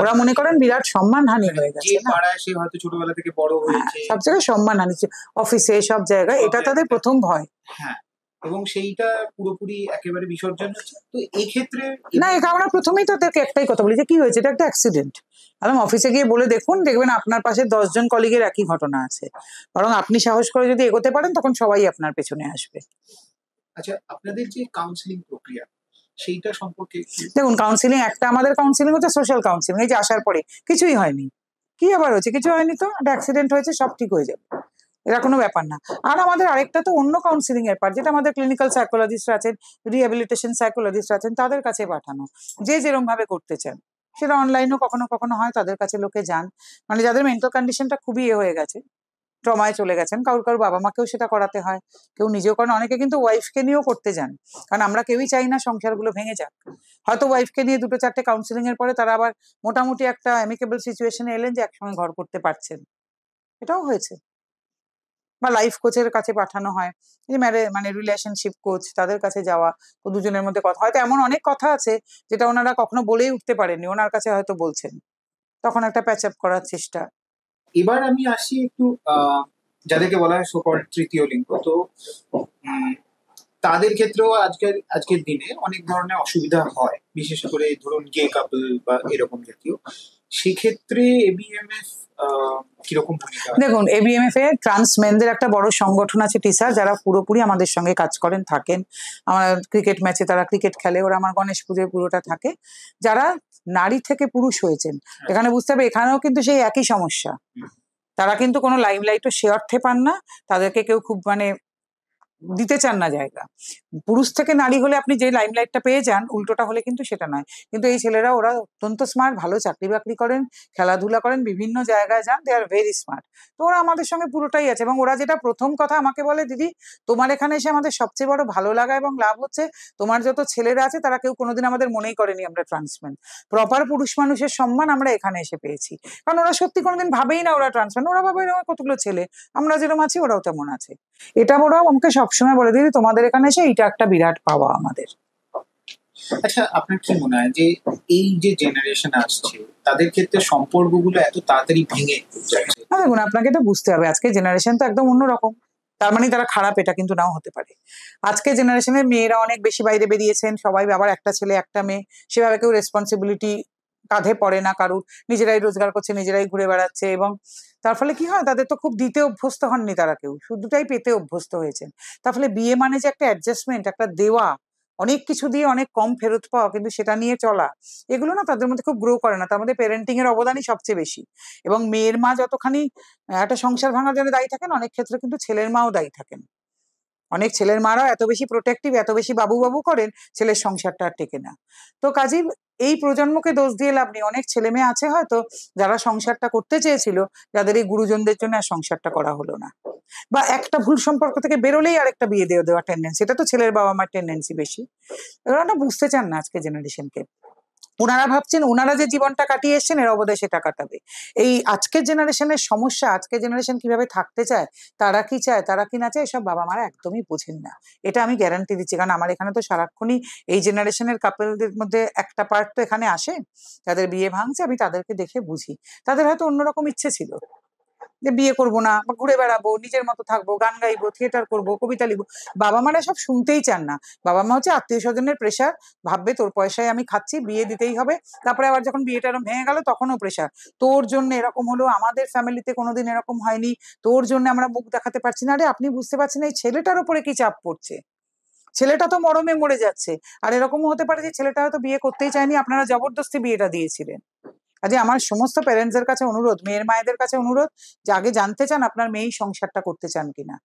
ওরা মনে করেন বিরাট সম্মানহানি হয়ে গেছে, যে পাড়ায় সে হয়তো ছোটবেলা থেকে বড় হয়েছে, সব জায়গায় সম্মানহানি, অফিসে সব জায়গায়, এটা তাদের প্রথম ভয়। হ্যাঁ, এবং সেইটা পুরোপুরি একেবারে বিসর্জন হচ্ছে। তো এই ক্ষেত্রে না, এটা আমরা প্রথমেই তাদেরকে একটাই কথা বলি যে কি হয়েছে, এটা একটা অ্যাক্সিডেন্ট। আমি অফিসে গিয়ে বলে দেখবেন আপনার পাশে 10 জন কলিগের একই ঘটনা আছে, বরং আপনি সাহস করে যদি এগোতে পারেন তখন সবাই আপনার পেছনে আসবে। আচ্ছা, আপনাদের যে কাউন্সিলিং প্রক্রিয়া সেইটা সম্পর্কে দেখুন, কাউন্সিলিং একটা, আমাদের কাউন্সিলিং হচ্ছে সোশ্যাল কাউন্সিলিং, এই যে আসার পরে কিছুই হয়নি, কি আবার হয়েছে, কিছু হয়নি তো, একটা অ্যাক্সিডেন্ট হয়েছে, সব ঠিক হয়ে যাবে, এরা কোনো ব্যাপার না। আর আমাদের আরেকটা তো অন্য কাউন্সিলিং এর পার্ট, যেটা আমাদের ক্লিনিক্যাল সাইকোলজিস্ট আছেন, রিহ্যাবিলিটেশন সাইকোলজিস্ট আছেন, তাদের কাছে পাঠানো, যে যেরকম ভাবে করতে চান। সেটা অনলাইনেও কখনো কখনো হয়, তাদের কাছে লোকে যান, মানে যাদের মেন্টাল কন্ডিশনটা খুবই হয়ে গেছে, ট্রমায় চলে গেছেন, কারোর কারোর বাবা মাকেও সেটা করাতে হয়, কেউ নিজেও করেন, অনেকে কিন্তু ওয়াইফকে নিয়েও করতে যান, কারণ আমরা কেউই চাই না সংসারগুলো ভেঙে যাক। হয়তো ওয়াইফকে নিয়ে 2-4টে কাউন্সিলিং এর পরে তারা আবার মোটামুটি একটা অ্যামিকেবল সিচুয়েশনে এলেন যে একসঙ্গে ঘর করতে পারছেন, এটাও হয়েছে। বা লাইফ কোচের কাছে পাঠানো হয়, যে মানে রিলেশনশিপ কোচ, তাদের কাছে যাওয়া, তো দুজনের মধ্যে কথা, হয়তো এমন অনেক কথা আছে যেটা ওনারা কখনো বলেই উঠতে পারেননি, ওনার কাছে হয়তো বলছেন, তখন একটা প্যাচ আপ করার চেষ্টা। এবার আমি আসি একটু যাদেরকে বলা হয় সকল তৃতীয় লিঙ্গ, তো তাদের ক্ষেত্রেও আজকের দিনে অনেক ধরনের অসুবিধা হয়, বিশেষ করে ধরুন গে কাপল বা এরকম জাতীয়, সেক্ষেত্রে এবিএমএফ কিরকম ভূমিকা? দেখুন, এবিএমএফ এ ট্রান্স মেনদের একটা বড় সংগঠন আছে টিসার, যারা পুরোপুরি আমাদের সঙ্গে কাজ করেন, থাকেন। আমার ক্রিকেট ম্যাচে তারা ক্রিকেট খেলে, ওরা আমার গণেশ পুজোয় পুরোটা থাকে। যারা নারী থেকে পুরুষ হয়েছেন, এখানে বুঝতে হবে এখানেও কিন্তু সেই একই সমস্যা, তারা কিন্তু কোনো লাইমলাইটও সে অর্থে পান না, তাদেরকে কেউ খুব মানে দিতে চান না জায়গা। পুরুষ থেকে নারী হলে আপনি যে লাইমলাইটটা পেয়ে যান, উল্টোটা হলে কিন্তু সেটা নয়। কিন্তু এই ছেলেরা, ওরা অত্যন্ত স্মার্ট, ভালো চাকরি বাকরি করেন, খেলাধুলা করেন, বিভিন্ন জায়গায় যান, দে আর ভেরি স্মার্ট। তো ওরা আমাদের সঙ্গে পুরোটাই আছে, এবং ওরা যেটা প্রথম কথা আমাকে বলে, দিদি তোমার এখানে এসে আমাদের সবচেয়ে বড় ভালো লাগা এবং লাভ হচ্ছে, তোমার যত ছেলেরা আছে তারা কেউ কোনোদিন আমাদের মনেই করেনি আমরা ট্রান্সম্যান। প্রপার পুরুষ মানুষের সম্মান আমরা এখানে এসে পেয়েছি, কারণ ওরা সত্যি কোনোদিন ভাবেই না ওরা ট্রান্সম্যান, ওরা ভাবে এরকম কতগুলো ছেলে, আমরা যেরকম আছি ওরাও তেমন আছে। এটা ওরাও আমাকে সবসময় বলে, দিদি তোমাদের এখানে এসে এইটা একটা বিরাট পাওয়া আমাদের। আচ্ছা, আপনার কি মনে হয় যে এই যে জেনারেশন আসছে, তাদের ক্ষেত্রে সম্পর্কগুলো এত তাড়াতাড়ি ভেঙে যাচ্ছে? দেখুন, আপনাকে তো বুঝতে হবে, আজকে জেনারেশন তো একদম অন্যরকম, তার মানে তারা খারাপ এটা কিন্তু নাও হতে পারে। আজকে জেনারেশনের মেয়েরা অনেক বেশি বাইরে বেরিয়েছেন, সবাই আবার একটা ছেলে একটা মেয়ে, সেভাবে কেউ রেসপন্সিবিলিটি কাঁধে পড়ে না কারুর, নিজেরাই রোজগার করছে, নিজেরাই ঘুরে বেড়াচ্ছে, এবং তার ফলে কি হয়, তাদের তো খুব দিতে অভ্যস্ত হননি তারা, কেউ শুধুটাই পেতে অভ্যস্ত হয়েছেন। তার ফলে বিয়ে মানে যে একটা অ্যাডজাস্টমেন্ট, একটা দেওয়া, অনেক কিছু দিয়ে অনেক কম ফেরত পাওয়া, কিন্তু সেটা নিয়ে চলা, এগুলো না তাদের মধ্যে খুব গ্রো করে না। তার মধ্যে প্যারেন্টিং এর অবদানই সবচেয়ে বেশি, এবং মেয়ের মা যতখানি একটা সংসার ভাঙার জন্য দায়ী থাকেন, অনেক ক্ষেত্রে কিন্তু ছেলের মাও দায়ী থাকেন। অনেক ছেলের মারাও এত বেশি প্রোটেক্টিভ, এত বেশি বাবু বাবু করেন, ছেলের সংসারটা আর টেকে না। তো কাজেই এই প্রজন্মকে দোষ দিয়ে লাভ নেই। অনেক ছেলে মেয়ে আছে হয়তো যারা সংসারটা করতে চেয়েছিল, যাদের এই গুরুজনদের জন্য আর সংসারটা করা হলো না, বা একটা ভুল সম্পর্ক থেকে বেরোলেই আরেকটা বিয়ে দিয়ে দেওয়া টেন্ডেন্সি, এটা তো ছেলের বাবা মার টেন্ডেন্সি বেশি। ওরা না বুঝতে চান না আজকে জেনারেশনকে, ওনারা ভাবছেন ওনারা যে জীবনটা কাটিয়ে এসছেন এরা বোধহয় সেটা কাটাবে। এই আজকের জেনারেশনের সমস্যা, আজকের জেনারেশন কিভাবে থাকতে চায়, তারা কি চায়, তারা কি না চায়, এসব বাবা মারা একদমই বোঝেন না, এটা আমি গ্যারান্টি দিচ্ছি। কারণ আমার এখানে তো সারাক্ষণই এই জেনারেশনের কাপলদের মধ্যে একটা পার্ট তো এখানে আসে, যাদের বিয়ে ভাঙছে, আমি তাদেরকে দেখে বুঝি, তাদের হয়তো অন্যরকম ইচ্ছে ছিল, যে বিয়ে করবো না, বা ঘুরে বেড়াবো, নিজের মতো থাকবো, গান গাইবো, থিয়েটার করবো, কবিতা লিখবো। বাবা মারা সব শুনতেই চান না। বাবা মা হচ্ছে আত্মীয় স্বজনের প্রেশার, ভাববে তোর পয়সায় আমি খাচ্ছি, বিয়ে দিতেই হবে। তারপরে আবার যখন বিয়েটা এরকম ভেঙে গেল, তখনও প্রেশার, তোর জন্য এরকম হলো, আমাদের ফ্যামিলিতে কোনোদিন এরকম হয়নি, তোর জন্য আমরা মুখ দেখাতে পারছি না। আরে আপনি বুঝতে পারছেন এই ছেলেটার উপরে কি চাপ পড়ছে, ছেলেটা তো মরমে মরে যাচ্ছে। আর এরকমও হতে পারে যে ছেলেটা হয়তো বিয়ে করতেই চায়নি, আপনারা জবরদস্তি বিয়েটা দিয়েছিলেন। আজ আমার সমস্ত প্যারেন্টসদের কাছে অনুরোধ, মেয়ের মায়েদের কাছে অনুরোধ, যে আগে জানতে চান আপনার মেয়েই সংসারটা করতে চান কিনা,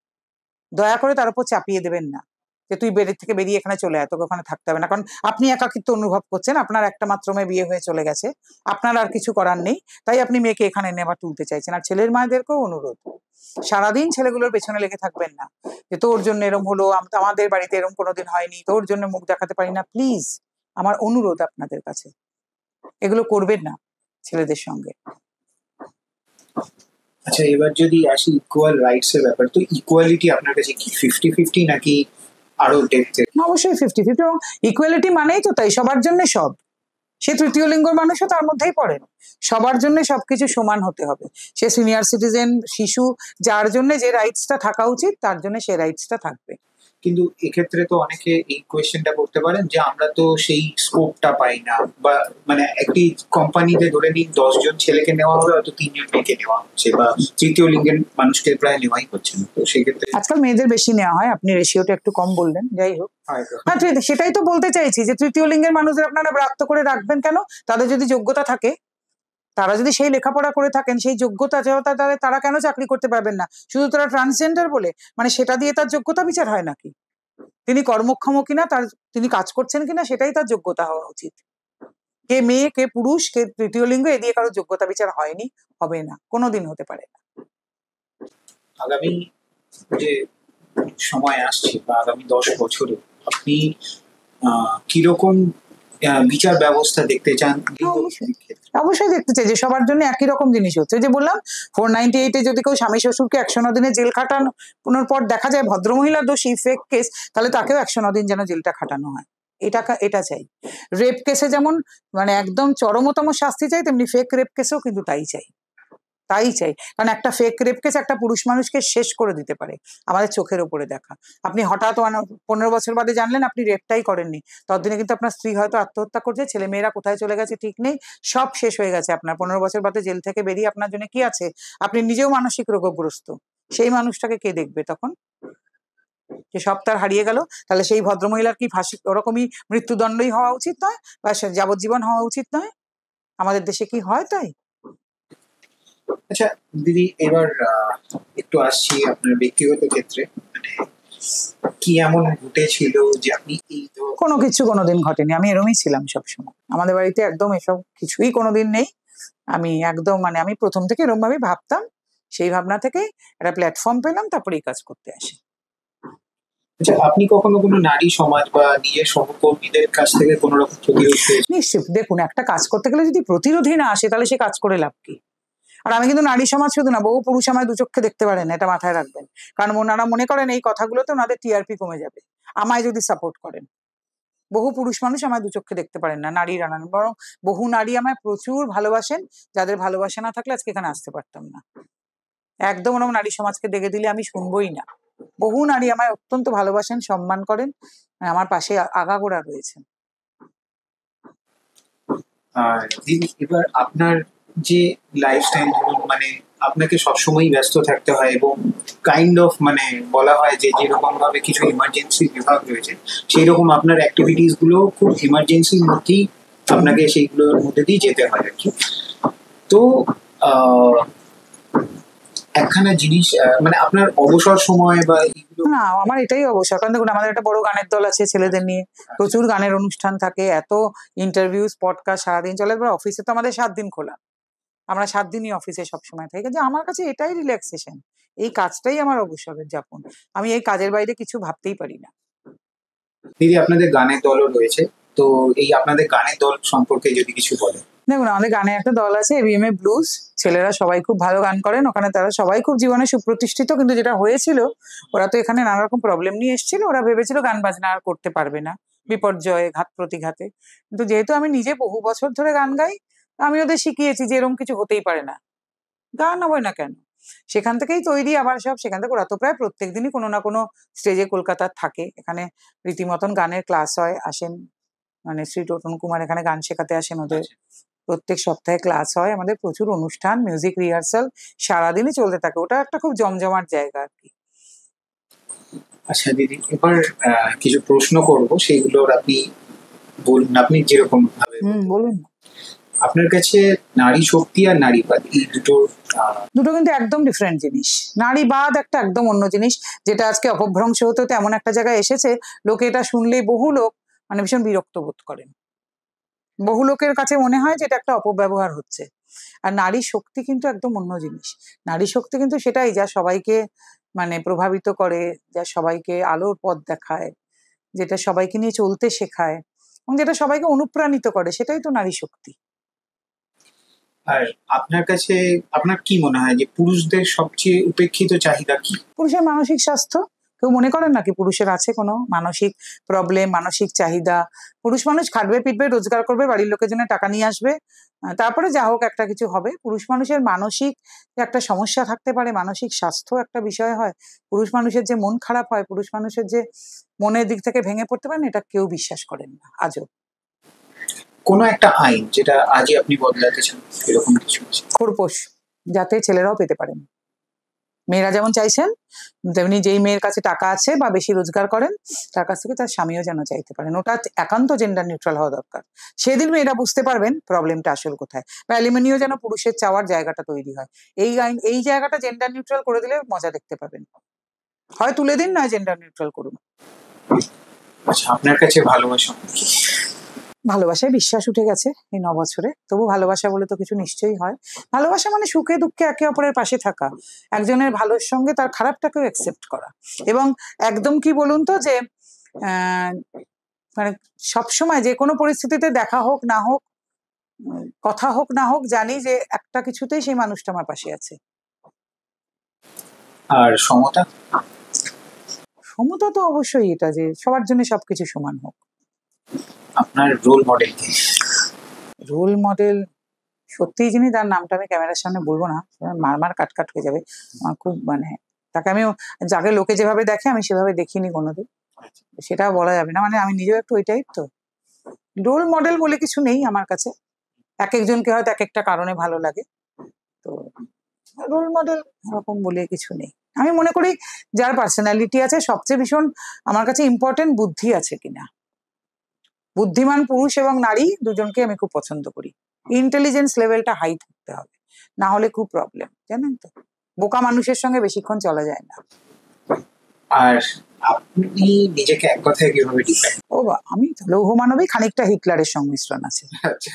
দয়া করে তার উপর চাপিয়ে দেবেন না যে তুই বেরিয়ে থেকে বেরিয়ে এখানে চলে আয়, তোকে ওখানে থাকতে হবে না। কারণ আপনি একাকিত্ব অনুভব করছেন, আপনার একটা মাত্র মেয়ে বিয়ে হয়ে চলে গেছে, আপনার আর কিছু করার নেই, তাই আপনি মেয়েকে এখানে এনে আবার তুলতে চাইছেন। আর ছেলের মায়েদেরকেও অনুরোধ, সারাদিন ছেলেগুলোর পেছনে লেগে থাকবেন না, যে তোর জন্য এরম হলো, আমাদের বাড়িতে এরম কোনোদিন হয়নি, তোর জন্য মুখ দেখাতে পারি না। প্লিজ, আমার অনুরোধ আপনাদের কাছে, এগুলো করবেন না ছেলেদের সঙ্গে। আচ্ছা, এবার যদি আসি ইকুয়াল রাইটস এর ব্যাপার, তো ইকুয়ালিটি আপনার কাছে কি 50-50 নাকি আরো ডেপথে? অবশ্যই 50-50, এবং ইকুয়ালিটি মানেই তো তাই, সবার জন্য সব। সে তৃতীয় লিঙ্গর মানুষও তার মধ্যেই পড়েন, সবার জন্য সবকিছু সমান হতে হবে। সে সিনিয়র সিটিজেন, শিশু, যার জন্য যে রাইটসটা থাকা উচিত তার জন্য সে রাইটসটা থাকবে। কিন্তু এক্ষেত্রে তো অনেকে এই কোয়েশ্চেনটা করতে পারেন যে আমরা তো সেই স্কোপটা পাই না, বা মানে একটি কোম্পানিতে ধরে নিন 10 জন ছেলেকে নেওয়া হবে, হয়তো 3 জন মেয়েকে নেওয়া হচ্ছে, বা তৃতীয় লিঙ্গের মানুষকে প্রায় নেওয়াই হচ্ছে না। তো সেক্ষেত্রে আজকাল মেয়েদের বেশি নেওয়া হয়, আপনি রেশিওটা একটু কম বললেন, যাই হোক। হ্যাঁ, সেটাই তো বলতে চাইছি যে তৃতীয় লিঙ্গের মানুষদের আপনারা ব্রাত্য করে রাখবেন কেন? তাদের যদি যোগ্যতা থাকে, তারা যদি সেই লেখাপড়া করে থাকেন, সেই যোগ্যতা আছে, তাহলে তারা কেন চাকরি করতে পারবেন না? শুধু তারা ট্রান্সজেন্ডার বলে মানে সেটা দিয়ে তার যোগ্যতা বিচার হয় নাকি? তিনি কর্মক্ষম কিনা, তিনি কাজ করছেন কিনা সেটাই তার যোগ্যতা হওয়া উচিত। কে মেয়ে, কে পুরুষ, কে তৃতীয় লিঙ্গ, এ দিয়ে কারো যোগ্যতা বিচার হয়নি, হবে না, কোনোদিন হতে পারে না। আগামী যে সময় আসছে বা আগামী 10 বছরে আপনি কিরকম বিচার ব্যবস্থা দেখতে চান? অবশ্যই দেখতে চাই যে সবার জন্য একই রকম জিনিস হচ্ছে। যে বললাম 498-এ যদি কেউ স্বামী শ্বশুরকে 109 দিনে জেল খাটানোর পর দেখা যায় ভদ্রমহিলা দোষী, ফেক কেস, তাহলে তাকেও 109 দিন যেন জেলটা খাটানো হয়। এটা চাই। রেপ কেসে যেমন মানে একদম চরমতম শাস্তি চাই, তেমনি ফেক রেপ কেসেও কিন্তু তাই চাই। কারণ একটা ফেক রেপ কেস একটা পুরুষ মানুষকে শেষ করে দিতে পারে, আমাদের চোখের ওপরে দেখা। আপনি হঠাৎ 15 বছর বাদে জানলেন আপনি রেপটাই করেননি, ততদিনে কিন্তু আপনার স্ত্রী হয়তো আত্মহত্যা করছে, ছেলে মেয়েরা কোথায় চলে গেছে ঠিক নেই, সব শেষ হয়ে গেছে আপনার। 15 বছর বাদে জেল থেকে বেরিয়ে আপনার জন্য কি আছে? আপনি নিজেও মানসিক রোগগ্রস্ত। সেই মানুষটাকে কে দেখবে তখন? যে সব তার হারিয়ে গেল, তাহলে সেই ভদ্রমহিলার কি ফাঁসি ওরকমই মৃত্যুদণ্ডই হওয়া উচিত নয়, বা যাবজ্জীবন হওয়া উচিত নয়? আমাদের দেশে কি হয় তাই? আচ্ছা দিদি, এবার একটু আসছি আপনার ব্যক্তিগত ক্ষেত্রে। মানে কি এমন ঘটেছিল যে আপনি কোনো কিছু কোনোদিন ঘটেনি, আমি এরমই ছিলাম সবসময়। আমাদের বাড়িতে একদম এসব কিছুই কোনোদিন নেই। আমি একদম মানে আমি প্রথম থেকে এরম ভাবে ভাবতাম, সেই ভাবনা থেকে একটা প্ল্যাটফর্ম পেলাম, তারপরে এই কাজ করতে আসি। আচ্ছা, আপনি কখনো কোনো নারী সমাজ বা নিজের সহকর্মীদের কাছ থেকে কোনো রকম প্রতিরোধ পেয়েছেন? নিশ্চয়, দেখুন একটা কাজ করতে গেলে যদি প্রতিরোধী না আসে তাহলে সে কাজ করে লাভ কি? আর আমি কিন্তু নারী সমাজ শুধু না, বহু পুরুষ আমায় দু চক্ষে দেখতে পারেন, এটা মাথায় রাখবেন। কারণ ওনারা মনে করেন এই কথাগুলোতে ওনাদের টিআরপি কমে যাবে আমায় যদি সাপোর্ট করেন। বহু পুরুষ মানুষ আমায় দু চক্ষে দেখতে পারেন না, নারীরা না, বরং বহু নারী আমায় প্রচুর ভালোবাসেন, যাদের ভালোবাসা না থাকলে আজকে এখানে আসতে পারতাম না। একদম ওরকম নারী সমাজকে ডেকে দিলে আমি শুনবই না। বহু নারী আমায় অত্যন্ত ভালোবাসেন, সম্মান করেন, আমার পাশে আগাগোড়া রয়েছেন। আর দিদি, এবার আপনার যে লাইফস্টাইল, ধরুন মানে আপনাকে সবসময় ব্যস্ত থাকতে হয় এবং কাইন্ড অফ মানে বলা হয় যে যেরকম ভাবে কিছু ইমার্জেন্সি বিভাগ রয়েছে, সেই রকম আপনার অ্যাক্টিভিটিস গুলো খুব ইমার্জেন্সির মধ্যেই আপনাকে সেইগুলোর মধ্যে দিয়ে যেতে হয় আর কি। তো একখানা জিনিস মানে আপনার অবসর সময় বা এইগুলো। না, আমার এটাই অবসর। কারণ দেখুন আমাদের একটা বড় গানের দল আছে, ছেলেদের নিয়ে প্রচুর গানের অনুষ্ঠান থাকে, এত ইন্টারভিউ পডকাস্ট সারাদিন চলে। এবার অফিসে তো আমাদের 7 দিন খোলা, আমরা 7 দিনই অফিসে সবসময় থাকি। যে আমার কাছে এটাই রিল্যাক্সেশন, এই কাজটাই আমার অবসরের যাপন। আমি এই কাজের বাইরে কিছু ভাবতেই পারি না। দিদি, আপনাদের গানের দলও রয়েছে, তো এই আপনাদের গানের দল সম্পর্কে যদি কিছু বলেন। দেখুন আমাদের গানে একটা দল আছে, এবিএমএ ব্লুজ। ছেলেরা সবাই খুব ভালো গান করেন, ওখানে তারা সবাই খুব জীবনে সুপ্রতিষ্ঠিত। কিন্তু যেটা হয়েছিল, ওরা তো এখানে নানা রকম প্রবলেম নিয়ে এসেছিল, ওরা ভেবেছিল গান বাজনা আর করতে পারবে না, বিপর্যয়ে ঘাত প্রতিঘাতে। কিন্তু যেহেতু আমি নিজে বহু বছর ধরে গান গাই, আমি ওদের শিখিয়েছি যে এরকম কিছু হতেই পারে না, গান হবে না কেন। সেখান থেকেই তৈরি আবার সব। সেখান থেকে ওরা তো প্রায় প্রত্যেক দিনই কোনো না কোনো স্টেজে কলকাতার থাকে, এখানে রীতিমতন গানের ক্লাস হয়, আসেন মানে শ্রী টোটন কুমার এখানে গান শেখাতে আসেন, ওদের প্রত্যেক সপ্তাহে ক্লাস হয়, আমাদের প্রচুর অনুষ্ঠান, মিউজিক রিহার্সাল সারাদিনই চলতে থাকে। ওটা একটা খুব জমজমাট জায়গা আর কি। আচ্ছা দিদি, এবার কিছু প্রশ্ন করব, সেইগুলোর আপনি বলুন, আপনি যেরকম ভাবে। বলুন। আপনার কাছে নারী শক্তি আর নারীবাদ এই দুটো কিন্তু একদম ডিফারেন্ট জিনিস। নারীবাদ একটা একদম অন্য জিনিস, যেটা আজকে অপভ্রংশ হতে হতে এমন একটা জায়গায় এসেছে, লোকে এটা শুনলেই বহু লোক মানে ভীষণ বিরক্ত বোধ করেন। বহু লোকের কাছে মনে হয় যে এটা একটা অপব্যবহার হচ্ছে। আর নারী শক্তি কিন্তু একদম অন্য জিনিস। নারী শক্তি কিন্তু সেটাই, যা সবাইকে মানে প্রভাবিত করে, যা সবাইকে আলোর পথ দেখায়, যেটা সবাইকে নিয়ে চলতে শেখায় এবং যেটা সবাইকে অনুপ্রাণিত করে, সেটাই তো নারী শক্তি। আর আপনার কাছে আপনার কি মনে হয় যে পুরুষদের সবচেয়ে উপেক্ষিত চাহিদা কি? পুরুষের মানসিক স্বাস্থ্য। কেউ মনে করেন নাকি পুরুষের আছে কোনো মানসিক প্রবলেম, মানসিক চাহিদা? পুরুষ মানুষ খাটবে, পিটবে, রোজগার করবে, বাড়ির লোকের জন্য টাকা নিয়ে আসবে, তারপরে যা হোক একটা কিছু হবে। পুরুষ মানুষের মানসিক একটা সমস্যা থাকতে পারে, মানসিক স্বাস্থ্য একটা বিষয় হয়। পুরুষ মানুষের যে মন খারাপ হয়, পুরুষ মানুষের যে মনের দিক থেকে ভেঙে পড়তে পারেন, এটা কেউ বিশ্বাস করেন না আজও। কোনো একটা আইন যেটা আজই আপনি বদলাতে চান, এরকম কিছু আছে? খোরপোশ, যাতে ছেলেরাও পেতে পারেন। মেয়েরা যেমন চাইছেন তেমনি যেই মেয়ের কাছে টাকা আছে বা বেশি রোজগার করেন তার কাছ থেকে তার স্বামীও যেন চাইতে পারেন। ওটা একান্ত জেন্ডার নিউট্রাল হওয়া দরকার। সেদিন মেয়েরা বুঝতে পারবেন প্রবলেমটা আসল কোথায়, বা অ্যালুমিনিও যেন পুরুষের চাওয়ার জায়গাটা তৈরি হয়। এই জায়গাটা জেন্ডার নিউট্রাল করে দিলে মজা দেখতে পাবেন। হয় তুলে দিন, নয় জেন্ডার নিউট্রাল করুন। আচ্ছা, আপনার কাছে ভালোবাসা কি? ভালোবাসায় বিশ্বাস উঠে গেছে এই 9 বছরে। তবু ভালোবাসা বলে তো কিছু নিশ্চয়ই হয়। ভালোবাসা মানে সুখে দুঃখে একে অপরের পাশে থাকা, একজনের ভালোর সঙ্গে তার খারাপটাকেও অ্যাকসেপ্ট করা, এবং একদম কি বলুন তো যে আহ, মানে সবসময় যে কোনো পরিস্থিতিতে দেখা হোক না হোক, কথা হোক না হোক, জানি যে একটা কিছুতেই সেই মানুষটা আমার পাশে আছে। আর সমতা? সমতা তো অবশ্যই, এটা যে সবার জন্য সবকিছু সমান হোক। আপনার রোল মডেল কি? রোল মডেল সত্যিই যিনি, তার নামটা আমি ক্যামেরার সামনে বলবো না, মারমার কাটকাট হয়ে যাবে। আমার খুব মানে তাকে আমি, যাকে লোকে যেভাবে দেখে আমি সেভাবে দেখিনি কোনোদিন, সেটা বলা যাবে না। মানে আমি নিজেও একটু ওই টাইপ। তো রোল মডেল বলে কিছু নেই আমার কাছে, এক একজনকে হয়তো এক একটা কারণে ভালো লাগে। তো রোল মডেল এরকম বলে কিছু নেই। আমি মনে করি যার পার্সোনালিটি আছে, সবচেয়ে ভীষণ আমার কাছে ইম্পর্টেন্ট বুদ্ধি আছে কিনা। বুদ্ধিমান পুরুষ এবং নারী দুজনকে আমি খুব পছন্দ করি। ইন্টেলিজেন্স লেভেলটা হাই থাকতে হবে, না হলে খুব প্রবলেম, জানেন তো। বোকা মানুষের সঙ্গে বেশিক্ষণ চলা যায় না। আর আপনি নিজেকে এক কথায় কিভাবে ডিফাইন? আমি লৌহ মানবী, খানিকটা হিটলারের সংমিশ্রণ আছে। আচ্ছা,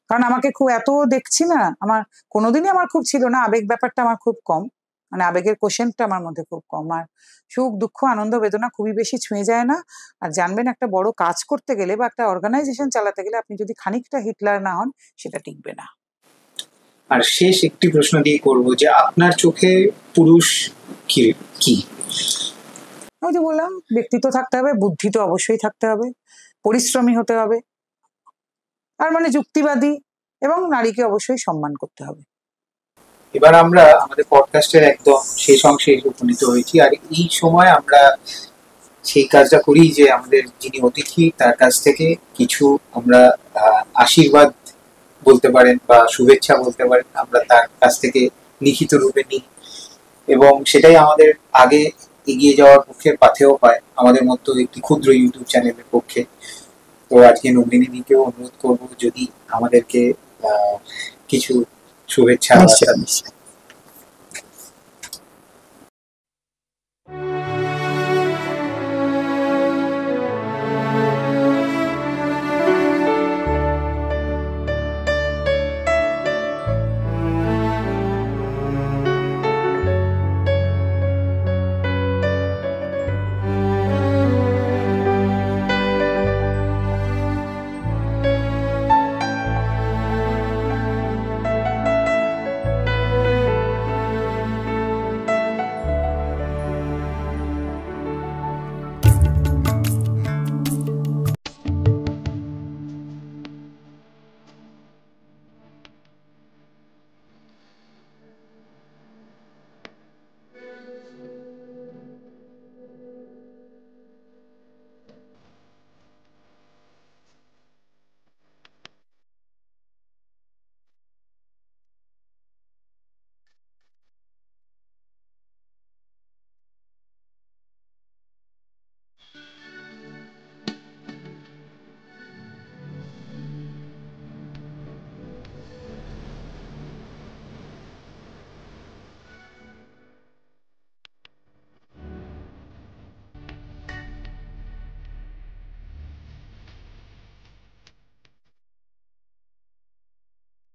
কারণ আমাকে খুব এত দেখছি না, আমার কোনোদিনই আমার খুব ছিল না, আবেগ ব্যাপারটা আমার খুব কম, মানে আবেগের কোশেন্টটা আমার মধ্যে খুব কম। আর সুখ দুঃখ আনন্দ বেদনা খুবই বেশি ছুঁয়ে যায় না। আর জানবেন, একটা বড় কাজ করতে গেলে বা একটা অর্গানাইজেশন চালাতে গেলে আপনি যদি খানিকটা হিটলার না হন, সেটা টিকবে না। আর শেষ একটি প্রশ্ন দিয়ে করব যে আপনার চোখে পুরুষ কি কি? আমি তো বললাম, ব্যক্তিত্ব থাকতে হবে, বুদ্ধি তো অবশ্যই থাকতে হবে, পরিশ্রমী হতে হবে, আর মানে যুক্তিবাদী, এবং নারীকে অবশ্যই সম্মান করতে হবে। এবার আমরা আমাদের পডকাস্টের একদম শেষ অংশে উপনীত হয়েছি। আর এই সময় আমরা সেই কাজটা করি যে আমাদের যিনি অতিথি তার কাছ থেকে কিছু আমরা আশীর্বাদ বলতে পারেন বা শুভেচ্ছা বলতে পারেন, আমরা তার কাছ থেকে লিখিত রূপে নিই, এবং সেটাই আমাদের আগে এগিয়ে যাওয়ার পক্ষে পাথেয় পায় আমাদের মতো একটি ক্ষুদ্র ইউটিউব চ্যানেলের পক্ষে। তো আজকে নন্দিনীকেও অনুরোধ করবো যদি আমাদেরকে কিছু শুভেচ্ছা।